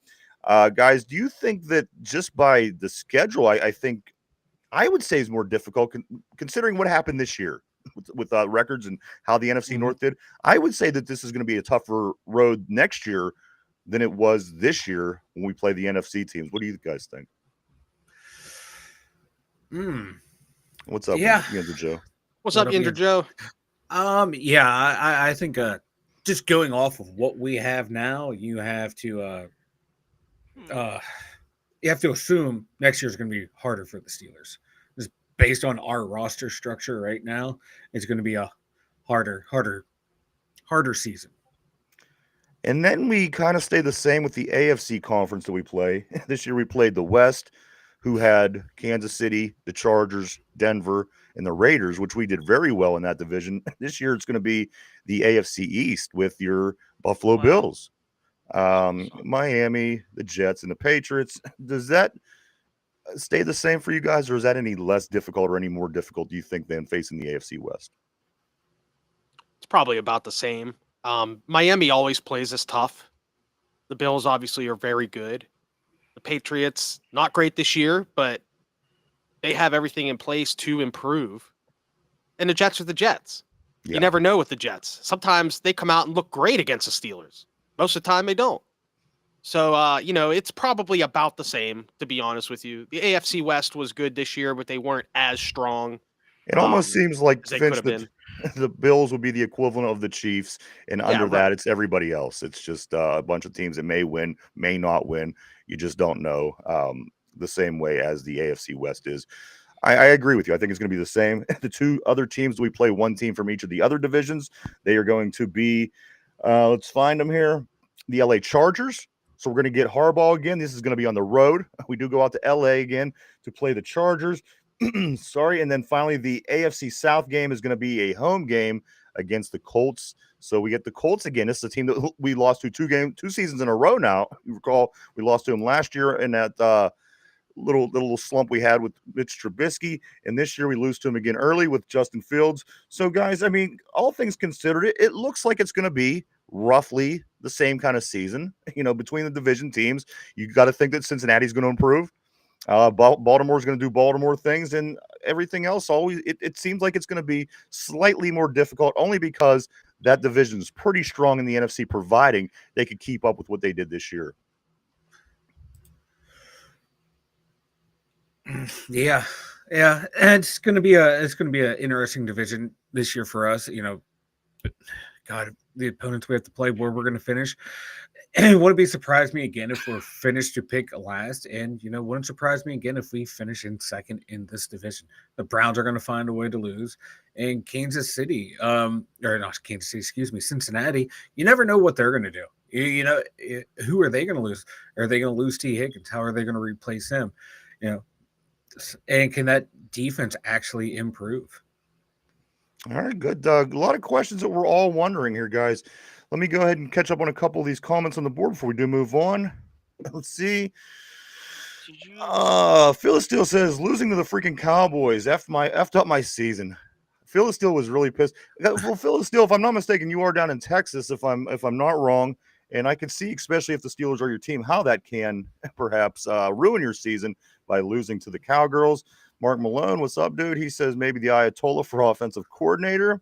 Guys, do you think that just by the schedule, I think I would say is more difficult considering what happened this year with records and how the NFC North did? I would say that this is going to be a tougher road next year than it was this year when we play the NFC teams. What do you guys think? What's up, Yinzer Joe? What's up, Yinzer Joe? I think just going off of what we have now, you have to assume next year is going to be harder for the Steelers. Just based on our roster structure right now, it's going to be a harder season. And then we kind of stay the same with the AFC conference that we play. This year we played the West, who had Kansas City, the Chargers, Denver, and the Raiders, which we did very well in that division. This year it's going to be the AFC East with your Buffalo Bills, Miami, the Jets, and the Patriots. Does that stay the same for you guys, or is that any less difficult or any more difficult, do you think, than facing the AFC West? It's probably about the same. Miami always plays us tough. The Bills obviously are very good. The Patriots, not great this year, but they have everything in place to improve. And the Jets are the Jets. Yeah. You never know with the Jets. Sometimes they come out and look great against the Steelers. Most of the time they don't. So, it's probably about the same, to be honest with you. The AFC West was good this year, but they weren't as strong. It almost seems like the Bills would be the equivalent of the Chiefs, and under that, it's everybody else. It's just a bunch of teams that may win, may not win. You just don't know, the same way as the AFC West is. I agree with you. I think it's going to be the same. The two other teams, we play one team from each of the other divisions. They are going to be, let's find them here, the LA Chargers. So we're going to get Harbaugh again. This is going to be on the road. We do go out to LA again to play the Chargers. Sorry. And then finally, the AFC South game is going to be a home game against the Colts. So we get the Colts again. This is a team that we lost to two seasons in a row now. You recall we lost to them last year in that little slump we had with Mitch Trubisky. And this year we lose to him again early with Justin Fields. So, guys, I mean, all things considered, it looks like it's going to be roughly the same kind of season, between the division teams. You got to think that Cincinnati's going to improve. Baltimore's going to do Baltimore things, and everything else always it seems like it's going to be slightly more difficult, only because that division is pretty strong in the NFC, providing they could keep up with what they did this year. Yeah, and it's going to be an interesting division this year for us. God, the opponents we have to play, where we're going to finish. And it wouldn't be surprise me again if we're finished to pick last. And, wouldn't surprise me again if we finish in second in this division. The Browns are going to find a way to lose. And Kansas City, Cincinnati, you never know what they're going to do. Who are they going to lose? Are they going to lose T. Higgins? How are they going to replace him? And can that defense actually improve? All right, good. A lot of questions that we're all wondering here, guys. Let me go ahead and catch up on a couple of these comments on the board before we do move on. Let's see. Phil Steele says, losing to the freaking Cowboys effed up my season. Phil Steele was really pissed. Well, Phil Steele, if I'm not mistaken, you are down in Texas, if I'm not wrong. And I can see, especially if the Steelers are your team, how that can perhaps ruin your season by losing to the Cowgirls. Mark Malone, what's up, dude? He says maybe the Ayatollah for offensive coordinator.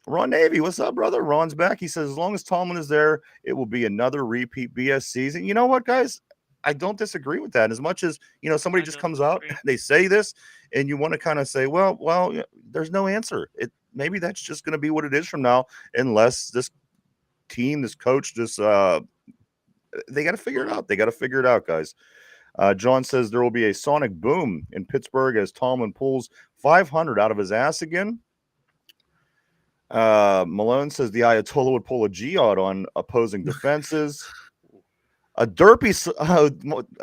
Ron Navy, what's up, brother? Ron's back. He says, as long as Tomlin is there, it will be another repeat BS season. You know what, guys? I don't disagree with that. As much as, somebody just comes out, they say this, and you want to kind of say, well, there's no answer. Maybe that's just going to be what it is from now, unless this team, this coach, they got to figure it out. They got to figure it out, guys. John says there will be a sonic boom in Pittsburgh as Tomlin pulls 500 out of his ass again. Malone says the Ayatollah would pull a jihad on opposing defenses. A derpy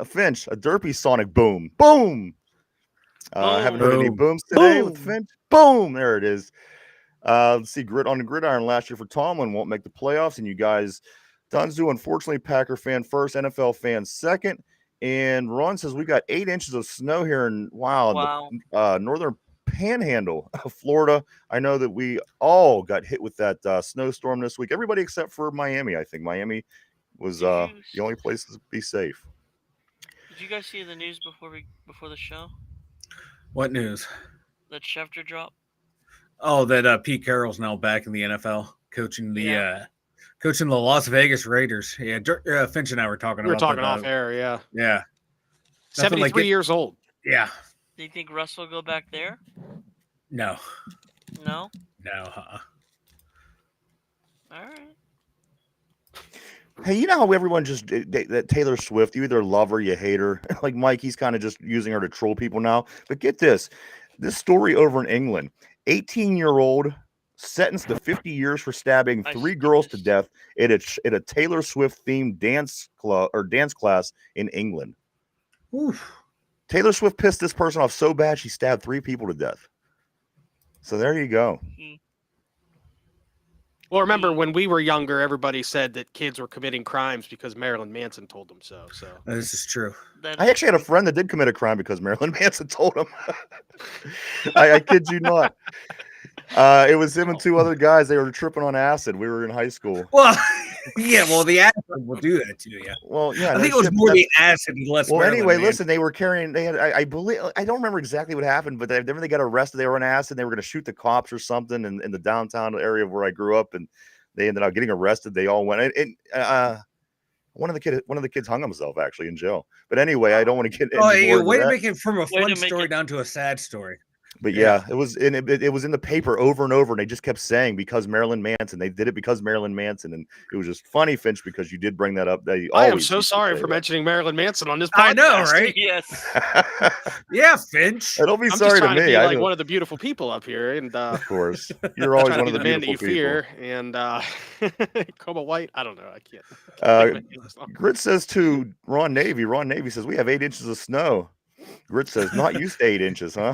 Finch, a derpy sonic boom. Boom. I haven't heard any booms today with Finch. Boom. There it is. Let's see. Grit on the gridiron last year for Tomlin won't make the playoffs. And you guys, Dunzu, unfortunately, Packer fan first, NFL fan second. And Ron says we got 8 inches of snow here in the northern panhandle of Florida. I know that we all got hit with that snowstorm this week. Everybody except for Miami. I think Miami was the only place to be safe. Did you guys see the news before the show? What news? That Schefter drop. Oh, that Pete Carroll's now back in the NFL, coaching the Las Vegas Raiders. Yeah, Finch and I were talking about. We were talking off air. Yeah. Yeah. 73 years old. Yeah. Do you think Russ will go back there? No. No. No. All right. Hey, you know how everyone just that Taylor Swift, you either love her, you hate her. Like Mike, he's kind of just using her to troll people now. But get this story over in England: 18-year-old sentenced to 50 years for stabbing 3 girls to death at a Taylor Swift themed dance class in England. Oof. Taylor Swift pissed this person off so bad she stabbed 3 people to death. So there you go. Well, remember when we were younger, everybody said that kids were committing crimes because Marilyn Manson told them so. So this is true. I actually had a friend that did commit a crime because Marilyn Manson told him. I kid you not. It was him and 2 other guys. They were tripping on acid. We were in high school. Well, yeah. Well, the acid will do that to you. Well, yeah. I think it was more the acid and less. Well, Marilyn anyway, Manson. listen. They were carrying. They had. I believe. I don't remember exactly what happened, but they got arrested. They were on acid. They were going to shoot the cops or something in the downtown area where I grew up, and they ended up getting arrested. They all went. One of the kids hung himself actually in jail. But anyway, I don't want to get. Way to make it from a fun story down to a sad story. But yeah, it was in the paper over and over, and they just kept saying because Marilyn Manson. They did it because Marilyn Manson, and it was just funny, Finch, because you did bring that up. I am so sorry for mentioning Marilyn Manson on this podcast. I know, right? Yes. Yeah, Finch. Don't be I'm sorry just trying to me. be like one of the beautiful people up here, and of course, you're always one of the man beautiful that you people. fear, and Coma White. I don't know. I can't. Grit says to Ron Navy. Ron Navy says we have 8 inches of snow. Grit says not used to 8 inches, huh?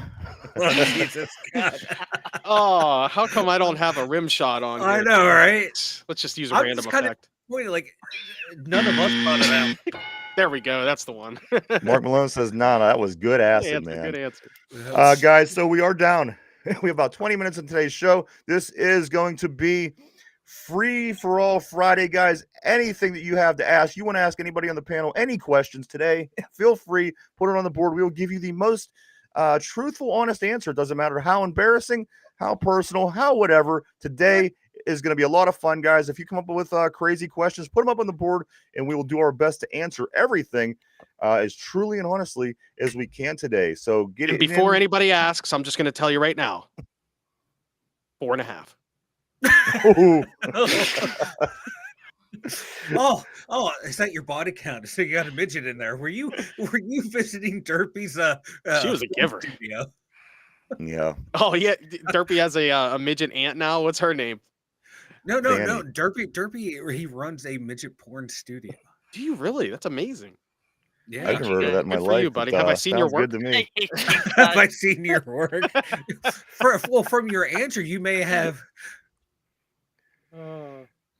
Oh, Jesus God. Oh, how come I don't have a rim shot on? I know, right? Let's just use a random effect. Like none of us thought of that. There we go. That's the one. Mark Malone says, "Nah, that was good acid, man." Good answer. Guys, so we are down. We have about 20 minutes in today's show. This is going to be free for all Friday, guys. Anything that you have to ask, you want to ask anybody on the panel, any questions today, feel free, put it on the board. We will give you the most truthful, honest answer. It doesn't matter how embarrassing, how personal, how whatever. Today is going to be a lot of fun, guys. If you come up with crazy questions, put them up on the board, and we will do our best to answer everything as truly and honestly as we can today. So get it. Before anybody asks, I'm just going to tell you right now, 4.5. Oh, is that your body count? So you got a midget in there. Were you visiting Derpy's she was a giver. Studio? Yeah. Oh yeah, Derpy has a midget aunt now. What's her name? No. Derpy, he runs a midget porn studio. Do you really? That's amazing. Yeah, I've never heard of that in my Good for life. you, buddy. But, Have I seen your work? Good to me. Have I seen your work? From your answer, you may have.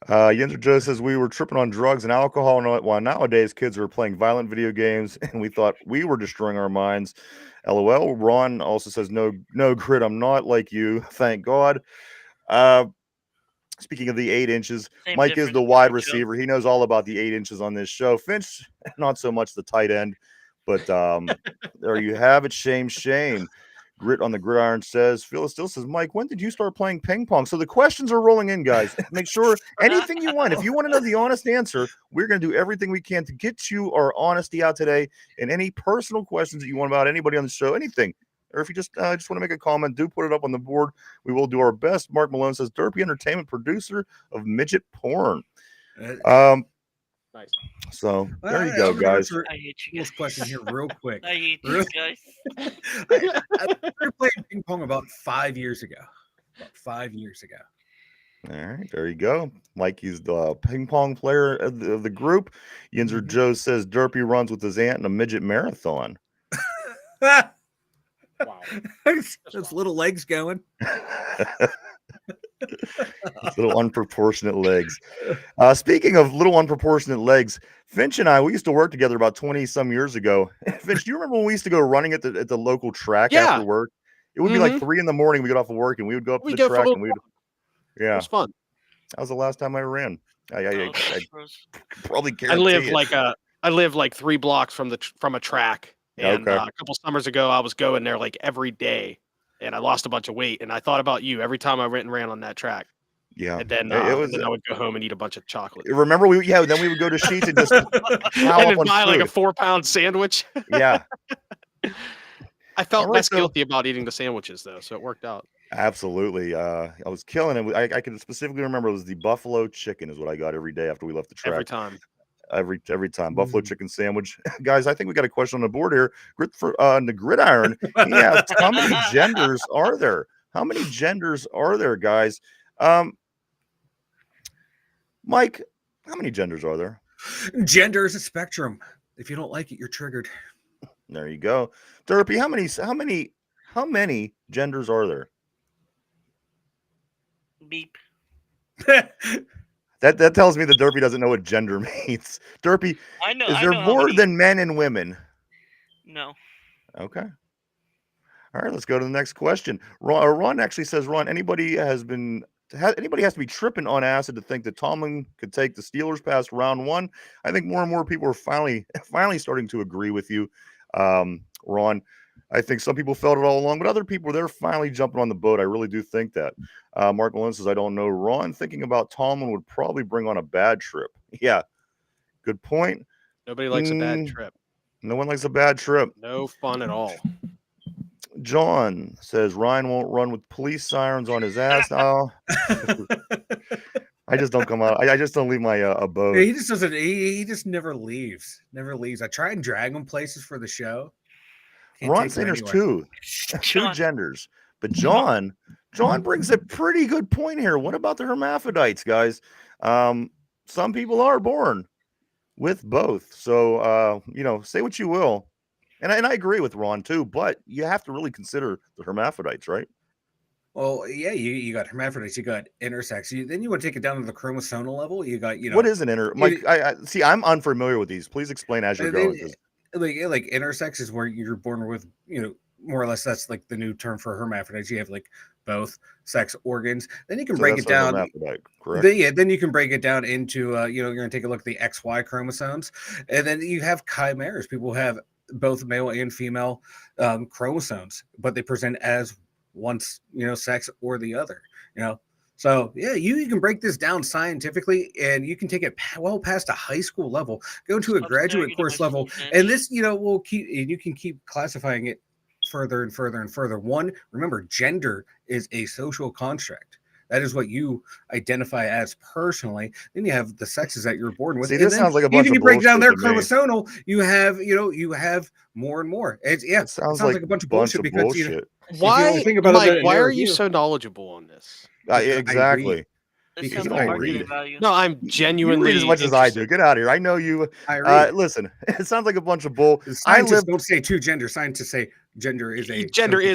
Yinzer Joe says we were tripping on drugs and alcohol, while nowadays kids are playing violent video games, and we thought we were destroying our minds. LOL. Ron also says no, Grit. I'm not like you. Thank God. Speaking of the 8 inches, Mike is the wide receiver. He knows all about the 8 inches on this show. Finch, not so much the tight end, but there you have it. Shame. Grit on the gridiron says, Phyllis still says, Mike, when did you start playing ping pong? So the questions are rolling in, guys. Make sure anything you want. If you want to know the honest answer, we're going to do everything we can to get you our honesty out today. And any personal questions that you want about anybody on the show, anything. Or if you just want to make a comment, do put it up on the board. We will do our best. Mark Malone says, Derpy Entertainment, producer of midget porn. Nice. So there you go, guys. I hate you guys. This question here, real quick. I hate you guys. I started playing ping pong about 5 years ago. All right, there you go. Mikey's the ping pong player of the group. Yinzer Joe says Derpy runs with his aunt in a midget marathon. Wow. Those little legs going. His little unproportionate legs. Speaking of little unproportionate legs, Finch and I, we used to work together about 20 some years ago. Finch, do you remember when we used to go running at the local track after work? It would be like 3 in the morning. We get off of work and we would go up to the track and we'd. Yeah, it was fun. That was the last time I ran. I probably can't. I live like 3 blocks from a track, and a couple summers ago I was going there like every day, and I lost a bunch of weight. And I thought about you every time I went and ran on that track. Yeah, and then I would go home and eat a bunch of chocolate. Remember, then we would go to Sheets and just and then buy like a 4-pound sandwich. Yeah, I felt less guilty about eating the sandwiches though, so it worked out. Absolutely. I was killing it. I can specifically remember it was the buffalo chicken is what I got every day after we left the track. Every time. Buffalo chicken sandwich. Guys, I think we got a question on the board here. On the gridiron, he asks, how many genders are there? How many genders are there, guys? Mike, how many genders are there? Gender is a spectrum. If you don't like it, you're triggered. There you go. Derpy, how many genders are there? Beep. That tells me that Derpy doesn't know what gender means. Derpy, I know. Is there more than men and women? No. Okay. All right, let's go to the next question. Ron actually says, Ron, anybody has to be tripping on acid to think that Tomlin could take the Steelers past round 1. I think more and more people are finally starting to agree with you, Ron. I think some people felt it all along, but other people, they're finally jumping on the boat. I really do think that. Mark Malone says, I don't know. Ron, thinking about Tomlin would probably bring on a bad trip. Yeah, good point. Nobody likes a bad trip. No one likes a bad trip. No fun at all. John says, Ryan won't run with police sirens on his ass. Oh. I just don't come out. I just don't leave my abode. He just doesn't. He just never leaves. Never leaves. I try and drag him places for the show. Ron saying there's two genders, but John brings a pretty good point here. What about the hermaphrodites, guys? Some people are born with both, so say what you will, and I agree with Ron too. But you have to really consider the hermaphrodites, right? Well, yeah, you got hermaphrodites, you got intersex. Then you want to take it down to the chromosomal level. You got what is an Mike? I see. I'm unfamiliar with these. Please explain as you're going. Like intersex is where you're born with, more or less that's like the new term for hermaphrodites. You have like both sex organs. Then you can break it down. Correct. Then you can break it down into you're going to take a look at the XY chromosomes, and then you have chimeras. People have both male and female chromosomes, but they present as one sex or the other. So yeah, you can break this down scientifically, and you can take it well past a high school level, go to a graduate course level, and this will keep. And you can keep classifying it further and further and further. One, remember, gender is a social construct. That is what you identify as personally. Then you have the sexes that you're born with. See, this sounds like a bunch of bullshit. Even you break down their chromosomal, you have more and more. It sounds like a bunch of bullshit because why, Mike? Why are you so knowledgeable on this? Exactly. Because you don't read. No, I'm genuinely you read as much as I do. Get out of here. I know you. Listen, it sounds like a bunch of bull. Scientists don't say two gender. Scientists say gender is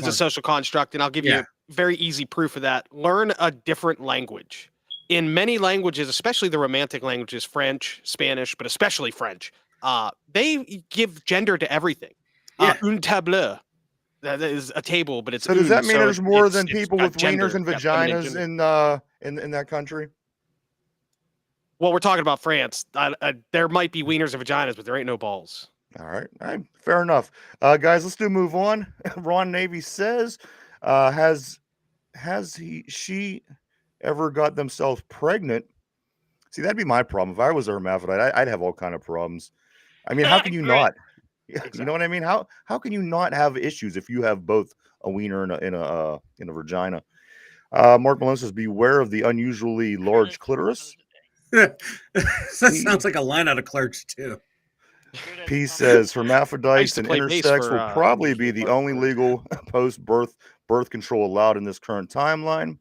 a social construct, and I'll give you very easy proof of that. Learn a different language. In many languages, especially the Romantic languages, French, Spanish, but especially French, they give gender to everything. Un tableau. That is a table, but it's so. Does that mean there's more than people with wieners and vaginas in that country? Well, we're talking about France. There might be wieners and vaginas, but there ain't no balls. All right. Fair enough. Guys, let's move on. Ron Navy says, has she ever got themselves pregnant? See, that'd be my problem. If I was a hermaphrodite, I'd have all kind of problems. I mean, how can you not? Exactly. You know what I mean? How can you not have issues if you have both a wiener and a vagina? Mark Malone says, beware of the unusually large clitoris. That sounds like a line out of Clerks too. P says hermaphrodites and intersex will probably be the only legal post-birth birth control allowed in this current timeline.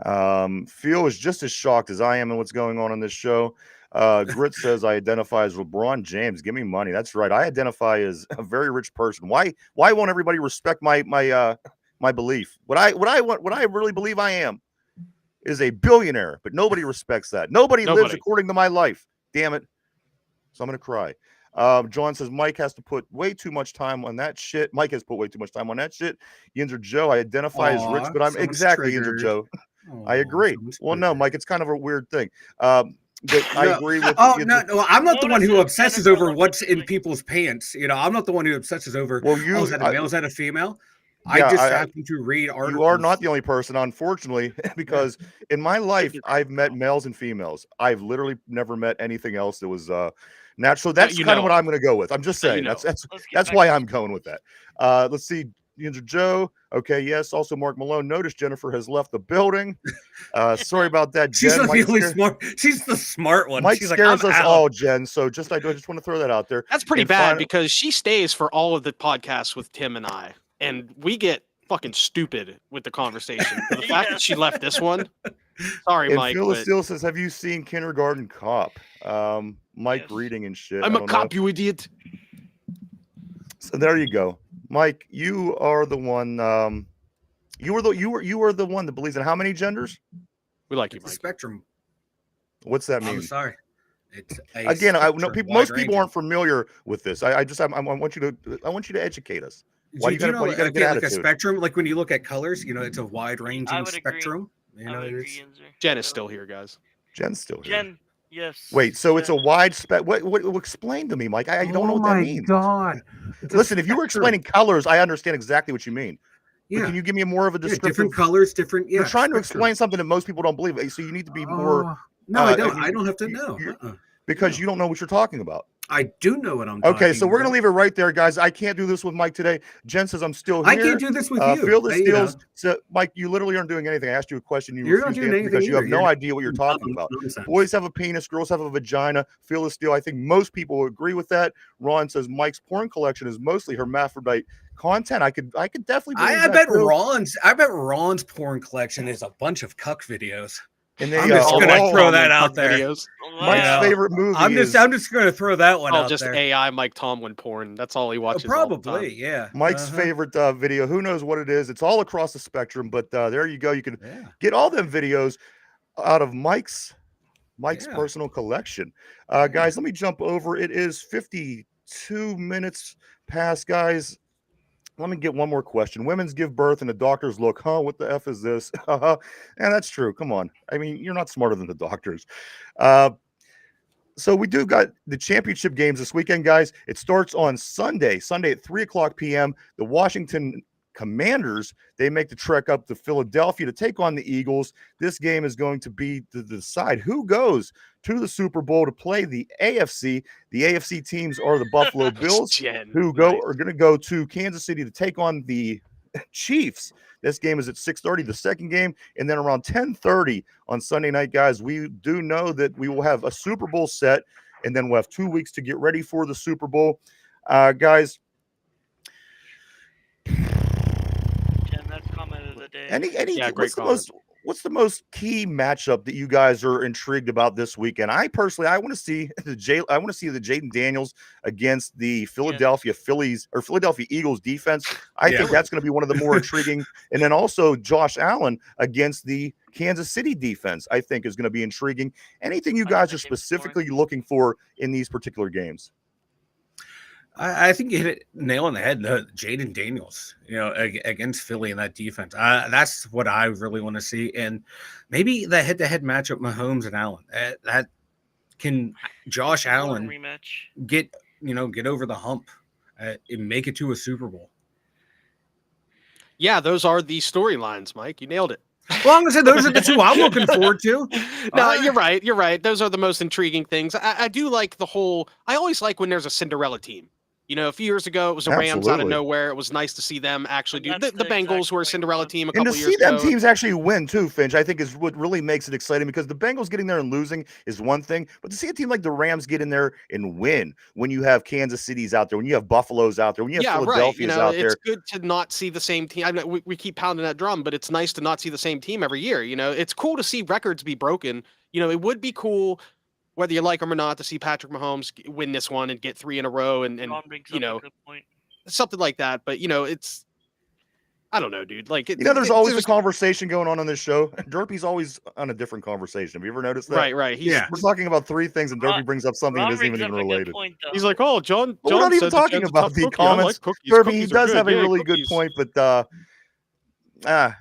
Phil is just as shocked as I am in what's going on this show. Grit says I identify as LeBron James. Give me money. That's right. I identify as a very rich person. Why won't everybody respect my belief? What I really believe I am is a billionaire, but nobody respects that. Nobody lives according to my life. Damn it. So I'm gonna cry. John says Mike has to put way too much time on that shit. Mike has put way too much time on that shit. Yinzer Joe, I identify as rich, but I'm exactly Yinzer Joe. I agree. Well, no, Mike, it's kind of a weird thing. But I agree with. No, I'm not the one who obsesses over what's in people's pants. I'm not the one who obsesses over. Well, is that a male? Is that a female? I just happen to read articles. You are not the only person, unfortunately, because in my life I've met males and females. I've literally never met anything else that was natural. That's kind of what I'm going to go with. I'm just saying that's why I'm going with that. Let's see. Yinzer Joe. Okay, yes. Also, Mark Malone. Notice Jennifer has left the building. Sorry about that, Jen. She's really smart. She's the smart one. Mike She's scares us all, Jen. So I just want to throw that out there. That's pretty bad because she stays for all of the podcasts with Tim and I, and we get fucking stupid with the conversation. The fact that she left this one. Sorry, and Mike. Phyllis Steele says, "Have you seen Kindergarten Cop?" Mike reading and shit. I'm a cop, you idiot. So there you go. Mike, you are the one. You are the one that believes in how many genders? We like you, Mike. Spectrum. What's that mean? I'm sorry. It's again. I know most people aren't familiar with this. I want you to educate us. Why you gotta get like a spectrum? Like when you look at colors, it's a wide ranging spectrum. Jen is still here, guys. Jen's still here. Jen, yes. Wait, so it's a wide spec. What explain to me, Mike? I don't know what that means. Oh my God! Listen, if you were explaining colors, I understand exactly what you mean. Yeah. But can you give me more of a description? Different colors, different. Yeah. You're trying to explain something that most people don't believe. So you need to be more. No, I don't. I don't have to know. Because you don't know what you're talking about. I do know what I'm talking about. Okay, so we're going to leave it right there, guys. I can't do this with Mike today. Jen says I'm still here. I can't do this with you. Feel the Steels. So, Mike, you literally aren't doing anything. I asked you a question. You're not doing anything because you have no idea what you're talking about. Nonsense. Boys have a penis. Girls have a vagina. Feel the Steel. I think most people will agree with that. Ron says Mike's porn collection is mostly hermaphrodite content. I could definitely. I bet Ron's porn collection is a bunch of cuck videos. And I'm just going to throw that out there. Videos. Mike's favorite movie. I'm just going to throw that one out just there. AI Mike Tomlin porn. That's all he watches. Probably, yeah. Mike's favorite video. Who knows what it is? It's all across the spectrum, but there you go. You can get all them videos out of Mike's personal collection. Guys, let me jump over. It is 52 minutes past, guys. Let me get one more question. Women's give birth and the doctors look, what the F is this? And that's true. Come on. I mean, you're not smarter than the doctors. So we do got the championship games this weekend, guys. It starts on Sunday at 3:00 p.m. The Washington Commanders, they make the trek up to Philadelphia to take on the Eagles. This game is going to be to decide who goes to the Super Bowl to play the AFC. The AFC teams are the Buffalo Bills, are going to go to Kansas City to take on the Chiefs. This game is at 6:30, the second game, and then around 10:30 on Sunday night, guys, we do know that we will have a Super Bowl set, and then we'll have 2 weeks to get ready for the Super Bowl. Guys, what's the most key matchup that you guys are intrigued about this weekend? I want to see the Jaden Daniels against the Philadelphia Eagles defense. I think that's going to be one of the more intriguing. And then also Josh Allen against the Kansas City defense, I think is going to be intriguing. Anything you guys are specifically looking for in these particular games? I think you hit it nail on the head. Jaden Daniels, against Philly in that defense. That's what I really want to see, and maybe the head-to-head matchup, Mahomes and Allen. That can Josh Allen rematch get over the hump and make it to a Super Bowl. Yeah, those are the storylines, Mike. You nailed it. Well, I'm gonna say those are the two I'm looking forward to. No, you're right. You're right. Those are the most intriguing things. I do like I always like when there's a Cinderella team. You know, a few years ago, it was the Rams out of Absolutely. nowhere. It was nice to see them actually do And the that's the Bengals, exact who were a point, Cinderella Ron. team a And to couple see years them ago. teams actually win too, Finch, I think is what really makes it exciting, because the Bengals getting there and losing is one thing, but to see a team like the Rams get in there and win when you have Kansas City's out there, when you have Buffalo's out there, when you have Yeah, right. You Philadelphia's know, out it's there. good to not see the same team. I mean, we keep pounding that drum, but it's nice to not see the same team every year. You know, it's cool to see records be broken. You know, it would be cool, whether you like them or not, to see Patrick Mahomes win this one and get 3 in a row and Ron brings you up know, a good point. something like that. But, you know, it's, I don't know, dude. Like, You know, there's always a conversation going on this show. Derpy's always on a different conversation. Have you ever noticed that? Right. We're talking about 3 things, and Derpy brings up something that Ron isn't brings even up a good related. point, though. He's like, oh, John. But we're not even said that talking Jen's a about tough the cookie. I like comments. cookies. Derpy, he Cookies are does good. have a Yay, really good cookies. point, but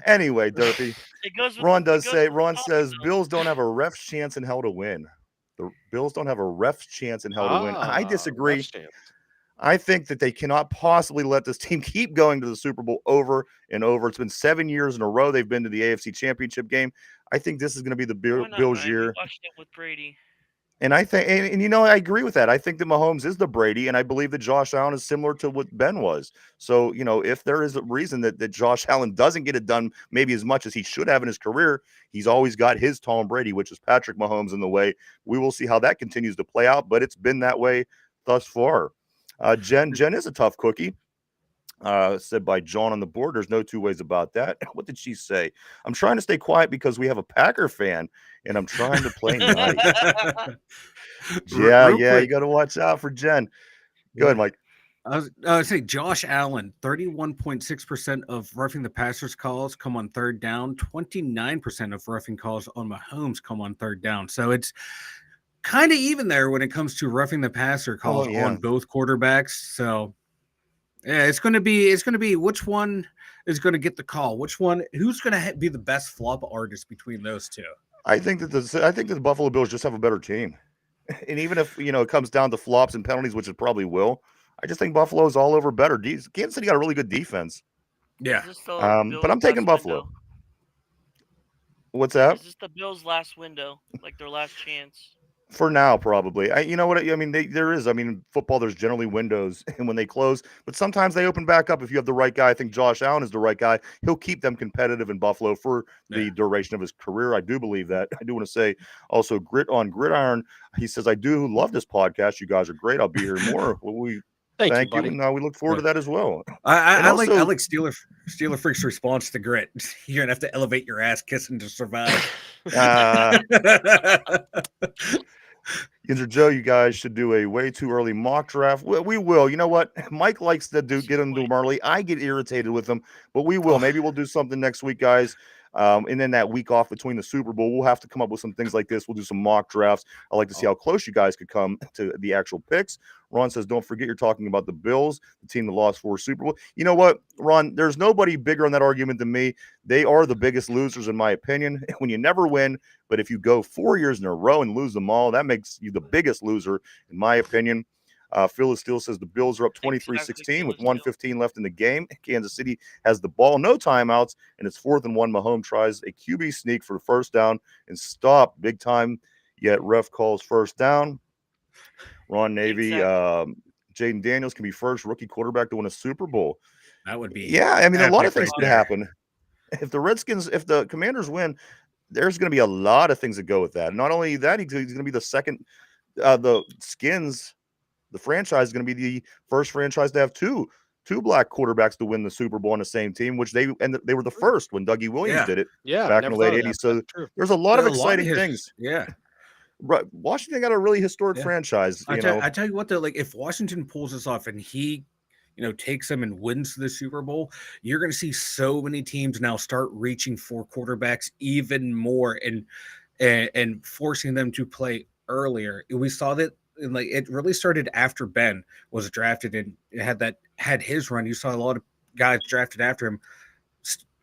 anyway, Derpy. It goes with, Ron it goes says with the topic, Bills though. don't have a ref's chance in hell to win. The Bills don't have a ref's chance in hell to win. I disagree. ref's chance. I think that they cannot possibly let this team keep going to the Super Bowl over and over. It's been 7 years in a row they've been to the AFC Championship game. I think this is going to be the Why not, Bills' Ryan? year. We watched it with Brady. And I think, and you know, I agree with that. I think that Mahomes is the Brady, and I believe that Josh Allen is similar to what Ben was. So, you know, if there is a reason that Josh Allen doesn't get it done maybe as much as he should have in his career, he's always got his Tom Brady, which is Patrick Mahomes, in the way. We will see how that continues to play out, but it's been that way thus far. Jen is a tough cookie. Said by John on the board. There's no two ways about that. What did she say? I'm trying to stay quiet because we have a Packer fan, and I'm trying to play nice. Yeah, you got to watch out for Jen. Go ahead, Mike. I was say Josh Allen, 31.6% of roughing the passers calls come on third down. 29% of roughing calls on Mahomes come on third down. So it's kind of even there when it comes to roughing the passer calls on both quarterbacks. So yeah, it's going to be which one is going to get the call, who's going to be the best flop artist between those two. I think that the Buffalo Bills just have a better team. And even if, you know, it comes down to flops and penalties, which it probably will, I just think Buffalo is all over better. Kansas City got a really good defense. Yeah. But I'm taking Buffalo. Window? What's that? Is this the Bills' last window, like their last chance? For now, probably. You know what? I mean, there is. I mean, football, there's generally windows and when they close, but sometimes they open back up if you have the right guy. I think Josh Allen is the right guy. He'll keep them competitive in Buffalo for the duration of his career. I do believe that. I do want to say also, Grit on Gridiron. He says, I do love this podcast. You guys are great. I'll be here more. Well, Thank you. And we look forward to that as well. I like Steeler Freak's response to Grit. You're gonna have to elevate your ass kissing to survive. Yinzer Joe, you guys should do a way too early mock draft. We will. You know what? Mike likes to get them to them early. I get irritated with them, but we will. Maybe we'll do something next week, guys. And then that week off between the Super Bowl, we'll have to come up with some things like this. We'll do some mock drafts. I like to see how close you guys could come to the actual picks. Ron says, don't forget you're talking about the Bills, the team that lost 4 Super Bowl. You know what, Ron? There's nobody bigger on that argument than me. They are the biggest losers, in my opinion. When you never win, but if you go 4 years in a row and lose them all, that makes you the biggest loser, in my opinion. Phyllis Steele says the Bills are up 23-16 with 1:15 left in the game. Kansas City has the ball, no timeouts, and it's 4th and 1. Mahomes tries a QB sneak for the first down and stop big time, yet ref calls first down. Ron Navy, Jaden Daniels can be first rookie quarterback to win a Super Bowl. That would be I mean, a lot of things could happen. If the Commanders win, there's going to be a lot of things that go with that. Not only that, he's going to be the second. The Skins, the franchise, is going to be the first franchise to have two black quarterbacks to win the Super Bowl on the same team, which they were the first when Dougie Williams did it back in the late 80s. So there's a lot of exciting things. Yeah. Right. Washington got a really historic franchise. I tell you what, though, like if Washington pulls this off and he, takes them and wins the Super Bowl, you're going to see so many teams now start reaching for quarterbacks even more and forcing them to play earlier. We saw that. And like it really started after Ben was drafted and had his run. You saw a lot of guys drafted after him.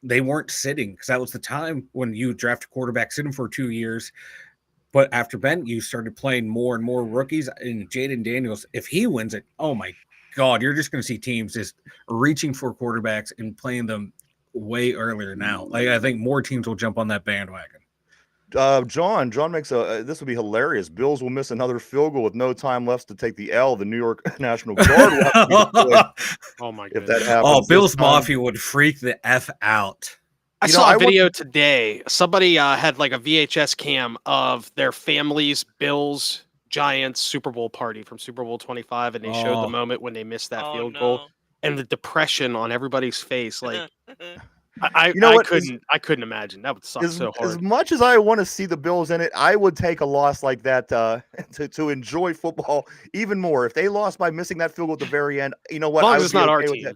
They weren't sitting because that was the time when you draft a quarterback, sit him for 2 years. But after Ben, you started playing more and more rookies. And Jaden Daniels, if he wins it, oh my God, you're just going to see teams just reaching for quarterbacks and playing them way earlier now. Like I think more teams will jump on that bandwagon. John makes this would be hilarious. Bills will miss another field goal with no time left to take the L. The New York National Guard will have to be deployed Oh my if goodness. that happens. Bills Mafia would freak the F out. I saw a video today. Somebody had like a VHS cam of their family's Bills Giants Super Bowl party from Super Bowl 25, and they showed the moment when they missed that field goal and the depression on everybody's face. Like, I couldn't imagine. That would suck so hard. As much as I want to see the Bills in it, I would take a loss like that to enjoy football even more. If they lost by missing that field goal at the very end, you know what? As long as it's not our team.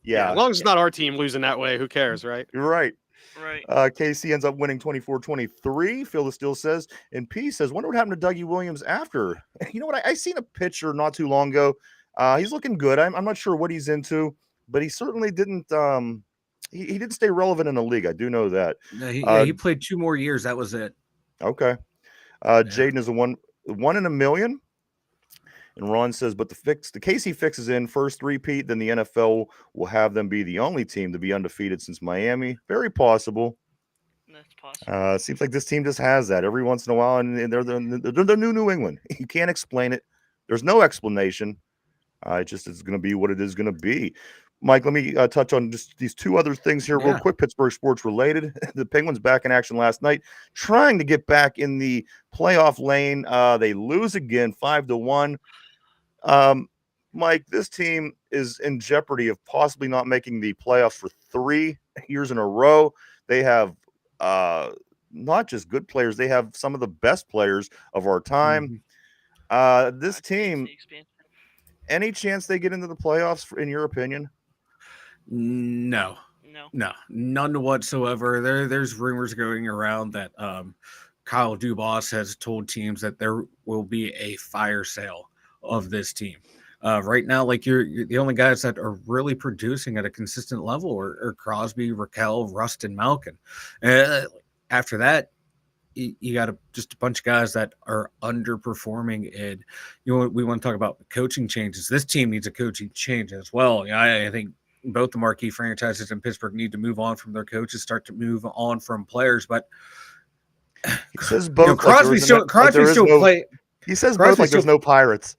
Yeah. As long as it's not our team losing that way, who cares, right? You're right. Right. KC ends up winning 24-23. Phil the Steel says, and P says, wonder what happened to Dougie Williams after. You know what? I seen a picture not too long ago. He's looking good. I'm not sure what he's into, but he certainly didn't. He didn't stay relevant in the league. I do know that. He played 2 more years. That was it. Okay. Jaden is a one in a million. And Ron says, but the KC fix is in first repeat, then the NFL will have them be the only team to be undefeated since Miami. Very possible. That's possible. Seems like this team just has that every once in a while, and they're the New England. You can't explain it. There's no explanation. It's going to be what it is going to be. Mike, let me touch on just these 2 other things here real quick, Pittsburgh sports related. The Penguins back in action last night, trying to get back in the playoff lane. They lose again, 5-1. Mike, this team is in jeopardy of possibly not making the playoffs for 3 years in a row. They have not just good players, they have some of the best players of our time. This team, any chance they get into the playoffs, in your opinion? No, none whatsoever. There's rumors going around that Kyle Dubas has told teams that there will be a fire sale of this team. Right now, like you're the only guys that are really producing at a consistent level are Crosby, Raquel, Rust, and Malkin. After that, you got just a bunch of guys that are underperforming. And we want to talk about coaching changes. This team needs a coaching change as well. I think both the marquee franchises in Pittsburgh need to move on from their coaches, start to move on from players. But he says both. Crosby still play. He says both like there's no Pirates.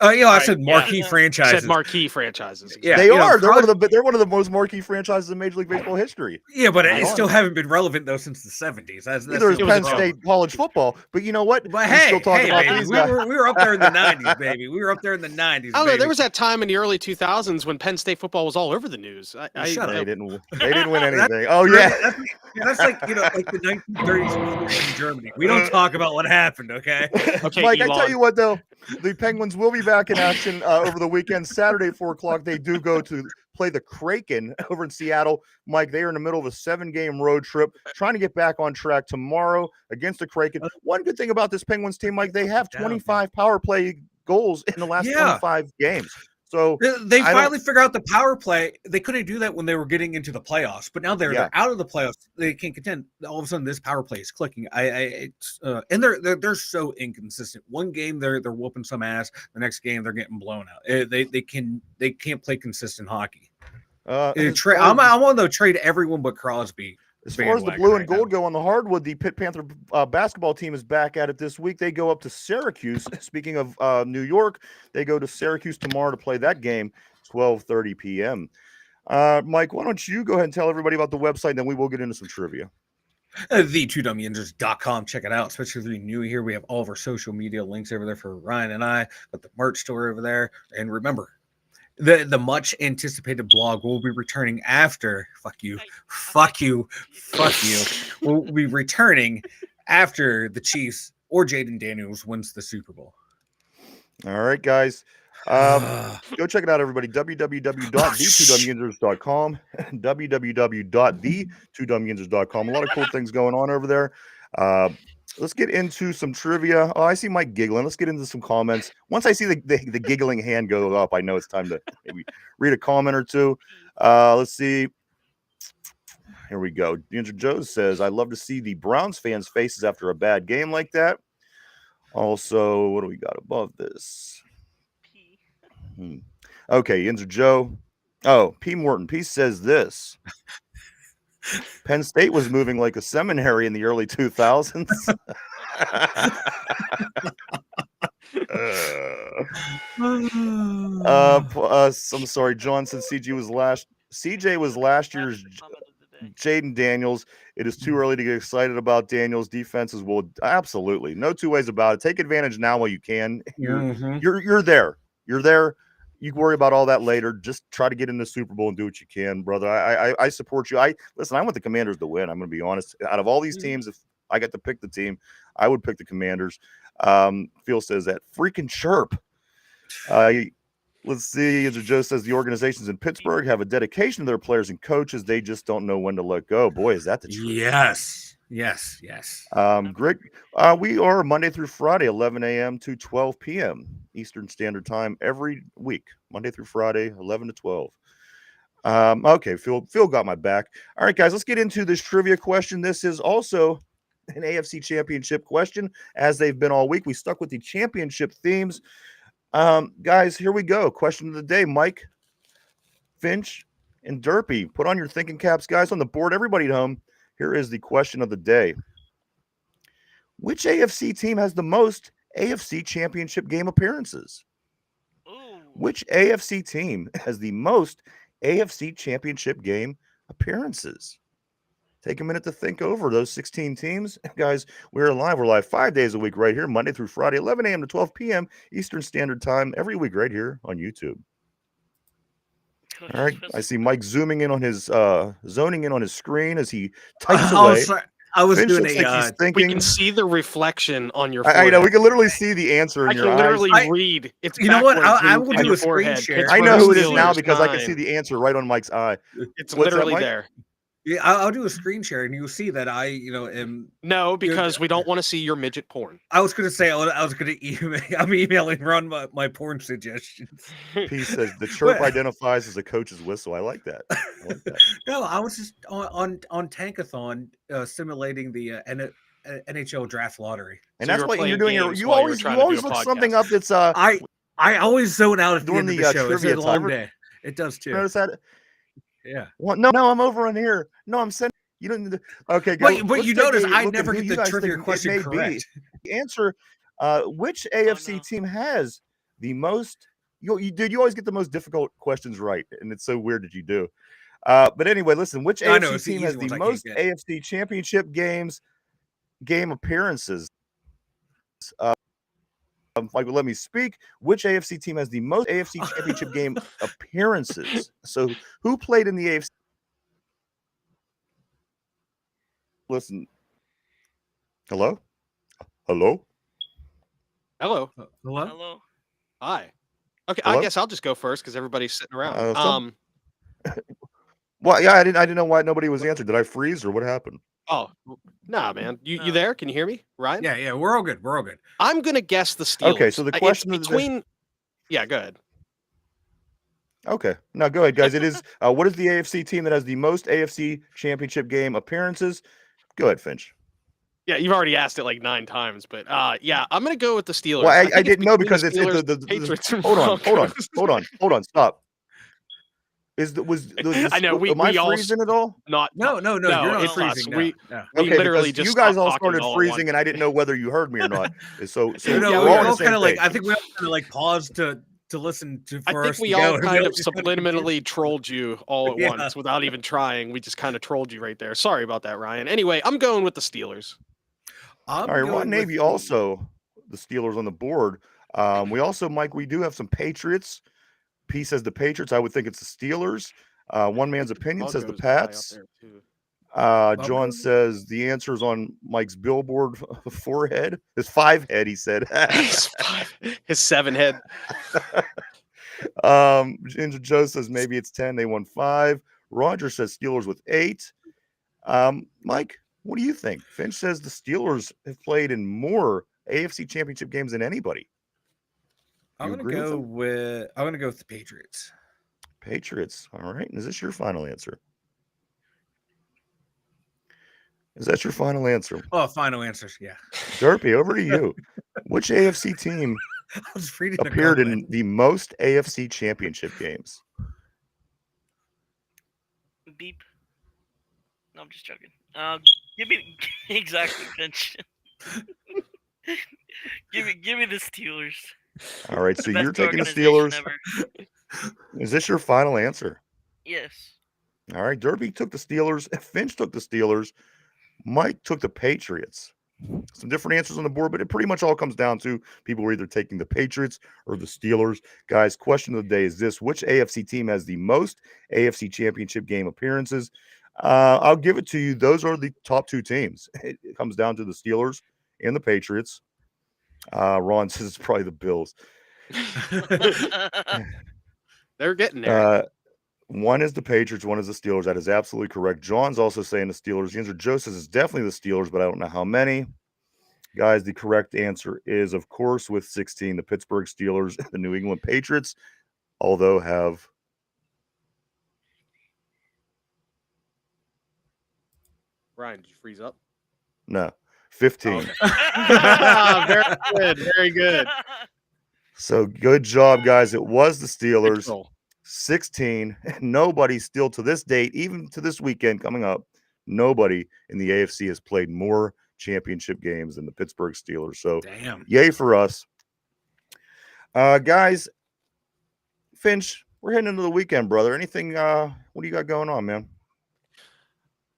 I said marquee franchises. Said marquee franchises. Yeah, they are. They're one of the most marquee franchises in Major League Baseball history. Yeah, but it still haven't been relevant though since the 70s. Neither is Penn State college football. But you know what? But hey, baby, we were up there in the 90s, baby. We were up there in the 90s. I don't know. There was that time in the early 2000s when Penn State football was all over the news. They didn't win anything. That's like like the 1930s in Germany. We don't talk about what happened, okay? Mike, I tell you what though, the Penguins will be back in action over the weekend. Saturday at 4:00, they do go to play the Kraken over in Seattle. Mike, they are in the middle of a 7-game road trip, trying to get back on track tomorrow against the Kraken. One good thing about this Penguins team, Mike, they have 25 power play goals in the last 25 games. So they finally figured out the power play. They couldn't do that when they were getting into the playoffs, but now they're out of the playoffs. They can't contend. All of a sudden, this power play is clicking. And they're so inconsistent. One game they're whooping some ass. The next game they're getting blown out. They can't play consistent hockey. I'm on to trade everyone but Crosby. As far as the blue and gold go on the hardwood, the Pitt Panther basketball team is back at it this week. They go up to Syracuse. Speaking of New York, they go to Syracuse tomorrow to play that game, 12:30 p.m. Mike, why don't you go ahead and tell everybody about the website, and then we will get into some trivia. The2dumyinzers.com. Check it out, especially if you're new here. We have all of our social media links over there for Ryan and I. Got the merch store over there. And remember, the much anticipated blog will be returning after we'll be returning after the Chiefs or Jaden Daniels wins the Super Bowl. All right, guys. Go check it out, everybody. www.the2dumyinzers.com www.the2dumyinzers.com. A lot of cool things going on over there. Let's get into some trivia. Oh, I see Mike giggling. Let's get into some comments. Once I see the giggling hand go up, I know it's time to maybe read a comment or two. Let's see. Here we go. Ginger Joe says, I love to see the Browns fans' faces after a bad game like that. Also, what do we got above this? Okay, Ginger Joe. Oh, P. Morton. P says this. Penn State was moving like a seminary in the early 2000s. I'm sorry. John said CJ was last year's Jaden Daniels. It is too early to get excited about Daniels' defenses. Well, absolutely. No two ways about it. Take advantage now while you can. You're there. You're there. You can worry about all that later. Just try to get in the Super Bowl and do what you can, brother. I support you. I want the Commanders to win. I'm going to be honest. Out of all these teams, if I got to pick the team, I would pick the Commanders. Phil says that freaking chirp. Let's see. Joe says the organizations in Pittsburgh have a dedication to their players and coaches. They just don't know when to let go. Boy, is that the truth. Yes. Greg, we are Monday through Friday, 11 a.m. to 12 p.m. Eastern Standard Time every week, Monday through Friday, 11 to 12. Okay, Phil got my back. All right, guys, let's get into this trivia question. This is also an AFC Championship question, as they've been all week. We stuck with the championship themes. Guys, here we go. Question of the day. Mike, Finch, and Derpy. Put on your thinking caps, guys, on the board. Everybody at home. Here is the question of the day. Which AFC team has the most AFC Championship game appearances? Ooh. Which AFC team has the most AFC Championship game appearances? Take a minute to think over those 16 teams. Guys, we're live. We're live 5 days a week right here, Monday through Friday, 11 a.m. to 12 p.m. Eastern Standard Time, every week right here on YouTube. All right. I see Mike zoning in on his screen as he types away. I was Finch doing looks like he's thinking. We can see the reflection on your I forehead. know. We can literally see the answer in I your can eyes. literally read. It's you know what? I will will do a screen share. I know who it is Steelers now because I can 9. see the answer right on Mike's eye. It's What's that, literally Mike? there. Yeah, I'll do a screen share, and you'll see that I, am. No, because we don't want to see your midget porn. I was going to say I was going to email. I'm emailing Ron my porn suggestions. P says the chirp identifies as a coach's whistle. I like that. No, I was just on Tankathon simulating the NHL draft lottery, and So that's you were what you're doing. playing games You while you were always trying to do a look podcast. something up that's I always zone out at the During end of the, the show. It's trivia a long time. day. It does too. Notice that? Yeah. Well, no, I'm over on here. No, I'm sending. You don't need to. Okay, guys. But you notice I never get the trivia question correct. The answer: which AFC team has the most? You always get the most difficult questions right, and it's so weird that you do. But anyway, listen. Which AFC team has the most AFC Championship game appearances? Michael, let me speak. Which AFC team has the most AFC Championship game appearances? So, who played in the AFC? Listen. Hello? Hello. Hello. Hi. Okay, Hello? I guess I'll just go first because everybody's sitting around. Well, yeah, I didn't know why nobody was answered. Did I freeze or what happened? Oh, nah, man. You there? Can you hear me, Ryan? Yeah, we're all good. I'm gonna guess the Steelers. Okay, so the question between. Yeah, go ahead. Okay, no, go ahead, guys. It is what is the AFC team that has the most AFC Championship game appearances? Go ahead, Finch. Yeah, you've already asked it like 9 times, but yeah, I'm gonna go with the Steelers. Well, I didn't know because it's the Patriots. Hold on, stop. I know am I freezing at all? No, you're not freezing. We okay, literally just you guys all started freezing, and I didn't know whether you heard me or not. So we all kind of like. I think we all kind of like paused to listen to. I think we all kind of subliminally trolled you all at once without even trying. We just kind of trolled you right there. Sorry about that, Ryan. Anyway, I'm going with the Steelers. All right, Ron Navy also the Steelers on the board. We also, Mike, we do have some Patriots. P says the Patriots. I would think it's the Steelers. One man's opinion says the Pats. John says the answer is on Mike's billboard forehead. His 5 head, he said. His 7 head. Ginger Joe says maybe it's 10. They won 5. Roger says Steelers with 8. Mike, what do you think? Finch says the Steelers have played in more AFC Championship games than anybody. I'm gonna go with the Patriots. Patriots. All right. And is this your final answer? Is that your final answer? Oh, final answers. Yeah. Derpy, over to you. Which AFC team appeared in the most AFC Championship games? Beep. No, I'm just joking. Give me exactly, Finch. give me the Steelers. All right, so The you're best taking the organization Steelers. ever. Is this your final answer? Yes. All right, Derby took the Steelers. Finch took the Steelers. Mike took the Patriots. Some different answers on the board, but it pretty much all comes down to people are either taking the Patriots or the Steelers. Guys, question of the day is this: which AFC team has the most AFC Championship game appearances? I'll give it to you. Those are the top two teams. It comes down to the Steelers and the Patriots. Ron says it's probably the Bills. They're getting there. One is the Patriots, one is the Steelers. That is absolutely correct. John's also saying the Steelers. The answer Joe says is definitely the Steelers, but I don't know how many. Guys, the correct answer is, of course, with 16, the Pittsburgh Steelers and the New England Patriots, although have Ryan, did you freeze up? no 15. Oh. Very good. Very good. So good job, guys. It was the Steelers. Control. 16. Nobody still to this date, even to this weekend coming up, nobody in the AFC has played more championship games than the Pittsburgh Steelers. So Damn. yay for us. Guys, Finch, we're heading into the weekend, brother. Anything what do you got going on, man?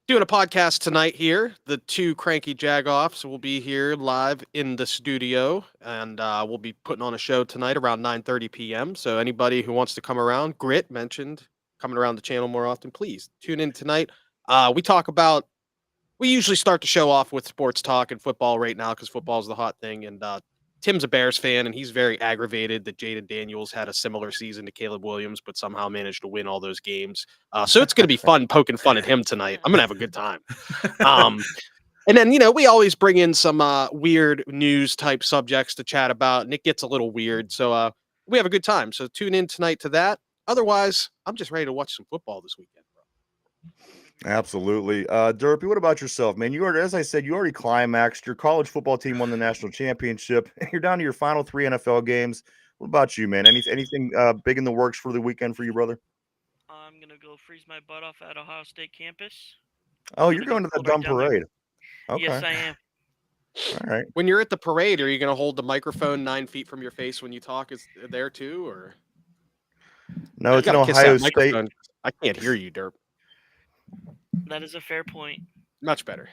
Doing a podcast tonight here. The two cranky jagoffs will be here live in the studio, and we'll be putting on a show tonight around 9:30 p.m. So anybody who wants to come around, Grit mentioned coming around the channel more often, please tune in tonight. We usually start the show off with sports talk and football right now because football is the hot thing. And Tim's a Bears fan, and he's very aggravated that Jaden Daniels had a similar season to Caleb Williams, but somehow managed to win all those games. So it's going to be fun poking fun at him tonight. I'm going to have a good time. And then, we always bring in some weird news type subjects to chat about, and it gets a little weird. So we have a good time. So tune in tonight to that. Otherwise, I'm just ready to watch some football this weekend, bro. Absolutely. Derpy, what about yourself, man? As I said, you already climaxed. Your college football team won the national championship. You're down to your final 3 NFL games. What about you, man? Anything big in the works for the weekend for you, brother? I'm gonna go freeze my butt off at Ohio State campus. Oh, you're going to the dumb parade. Okay. Yes, I am. All right. When you're at the parade, are you going to hold the microphone 9 feet from your face when you talk? Is there too, or no? It's an Ohio State. I can't hear you, Derp. That is a fair point. Much better.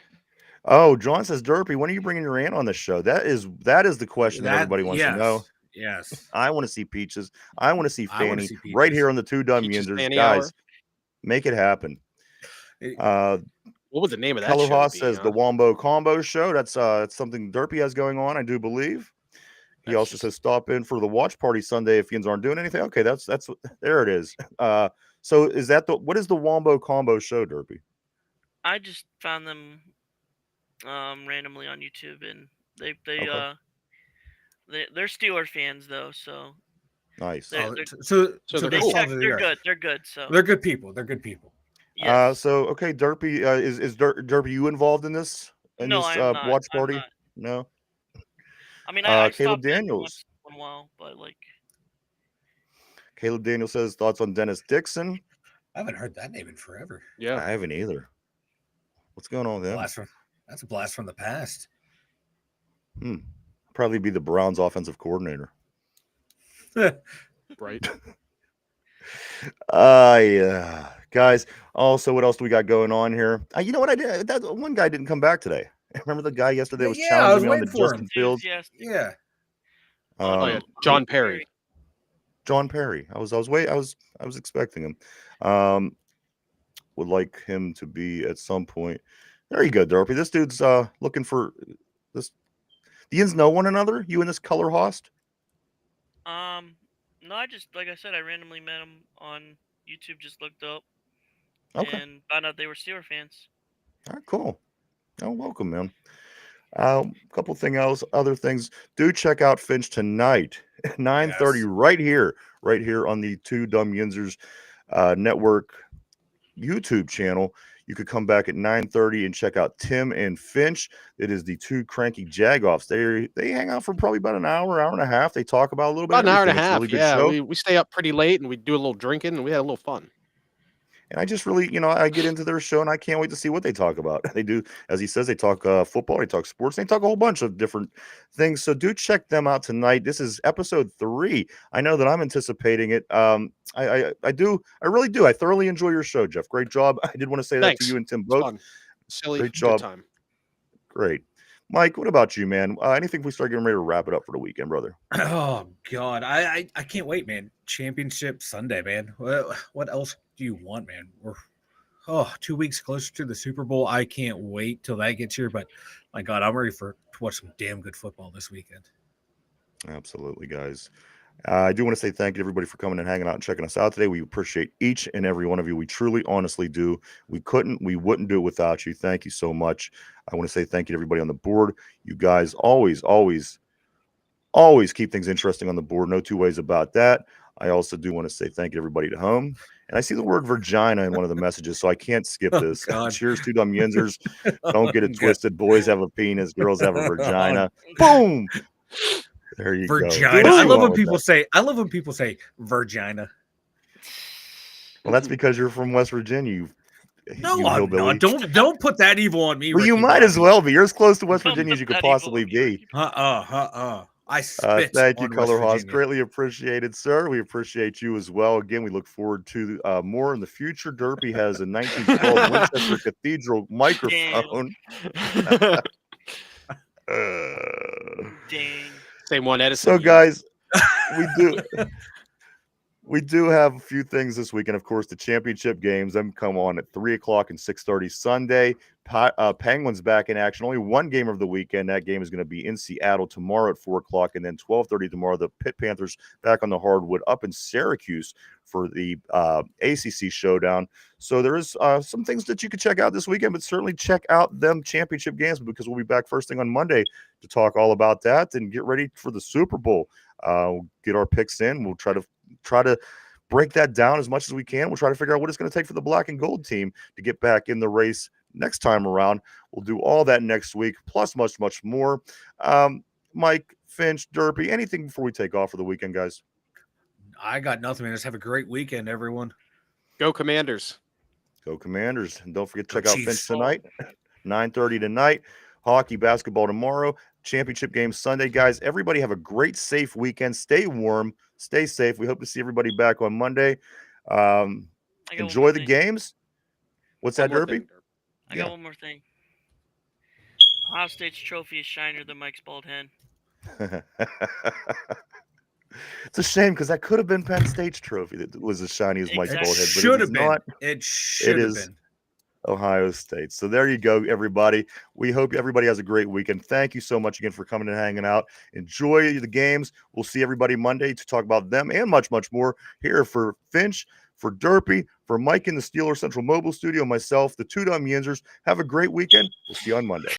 Oh, John says, Derpy, when are you bringing your aunt on the show? That is the question that everybody wants to know. Yes. I want to see Peaches. I want to see Fanny right here on the two Dum Yinzers. Guys, make it happen. What was the name of that Keller show? Haas says the Wombo Combo Show. That's something Derpy has going on, I do believe. He also says stop in for the watch party Sunday if Yins aren't doing anything. Okay, that's there it is. So is that what is the Wombo Combo Show, Derpy? I just found them randomly on YouTube, and they're Steeler fans though, so nice. They're good. So They're good. So they're good people. They're good people. Yes. So okay, Derpy, is Derpy you involved in this? No, I'm not. Watch party? Not. No. I mean, I Caleb stopped in Daniels. once in a while, but like. Caleb Daniels says thoughts on Dennis Dixon. I haven't heard that name in forever. Yeah, I haven't either. What's going on there? That's a blast from the past. Probably be the Browns offensive coordinator. right. Yeah. Guys, also, what else do we got going on here? You know what I did? That one guy didn't come back today. Remember the guy yesterday was challenging me on the Justin Fields? Yes. Yeah. John Perry. John Perry. I was expecting him. Would like him to be at some point. There you go, Derpy. This dude's looking for this. Do you know one another? You and this color host? No, I just like I said, I randomly met him on YouTube. Just looked up and found out they were Steeler fans. All right, cool. Oh, welcome, man. Couple other things. Do check out Finch tonight, 9:30, Yes. right here on the Two Dum Yinzers network YouTube channel. You could come back at 9:30 and check out Tim and Finch. It is the two cranky jagoffs. They hang out for probably about an hour and a half. They talk about a little bit. About an hour and a half. Really good show. We stay up pretty late and we do a little drinking and we had a little fun. And I just really, I get into their show and I can't wait to see what they talk about. They do, as he says, they talk football, they talk sports, they talk a whole bunch of different things. So do check them out tonight. This is episode 3. I know that I'm anticipating it. I really do. I thoroughly enjoy your show, Jeff. Great job. I did want to say that to you and Tim both. Fun. Silly, great job. Good time. Great. Mike, what about you, man? Anything if we start getting ready to wrap it up for the weekend, brother? Oh God, I can't wait, man. Championship Sunday, man. What else do you want, man? We're 2 weeks closer to the Super Bowl. I can't wait till that gets here. But my God, I'm ready to watch some damn good football this weekend. Absolutely, guys. I do want to say thank you to everybody for coming and hanging out and checking us out today. We appreciate each and every one of you. We truly, honestly do. We wouldn't do it without you. Thank you so much. I want to say thank you to everybody on the board. You guys always keep things interesting on the board. No two ways about that. I also do want to say thank you to everybody at home. And I see the word Virginia in one of the messages, so I can't skip this. Cheers to Dum Yinzers. Don't get it twisted. Boys have a penis. Girls have a vagina. Boom. There you Virginia. go. I love when people say Virginia. Well, that's because you're from West Virginia. No, I'm not. Don't put that evil on me. Well, you might as well be. You're as close to West Virginia as you could possibly be. I spit. Thank you, Color Hoss. Greatly appreciated, sir. We appreciate you as well. Again, we look forward to more in the future. Derpy has a 1912 Winchester Cathedral microphone. Dang. Same one, Edison. So, guys, we do have a few things this weekend. Of course, the championship games. Them come on at 3:00 and 6:30 Sunday. Penguins back in action. Only one game of the weekend. That game is going to be in Seattle tomorrow at 4:00, and then 12:30 tomorrow. The Pitt Panthers back on the hardwood up in Syracuse for the ACC showdown. So there is some things that you could check out this weekend, but certainly check out them championship games because we'll be back first thing on Monday to talk all about that and get ready for the Super Bowl. We'll get our picks in. We'll try to break that down as much as we can. We'll try to figure out what it's going to take for the black and gold team to get back in the race next time around. We'll do all that next week, plus much, much more. Mike, Finch, Derpy, anything before we take off for the weekend, guys? I got nothing, man. Just have a great weekend, everyone. Go Commanders. Go Commanders. And don't forget to check Go out Chiefs. Finch tonight, 9:30 tonight. Hockey, basketball tomorrow. Championship game Sunday, guys. Everybody have a great, safe weekend. Stay warm. Stay safe. We hope to see everybody back on Monday. Enjoy the games. What's that, Derpy? I got one more thing. Ohio State's trophy is shinier than Mike's bald head. It's a shame because that could have been Penn State's trophy that was as shiny as Mike's bald head. But Should have been. Not. It should have been. Ohio State. So there you go, everybody. We hope everybody has a great weekend. Thank you so much again for coming and hanging out. Enjoy the games. We'll see everybody Monday to talk about them and much, much more here for Finch, for Derpy, for Mike in the Steelers Central Mobile Studio, myself, the two Dum Yinzers. Have a great weekend. We'll see you on Monday.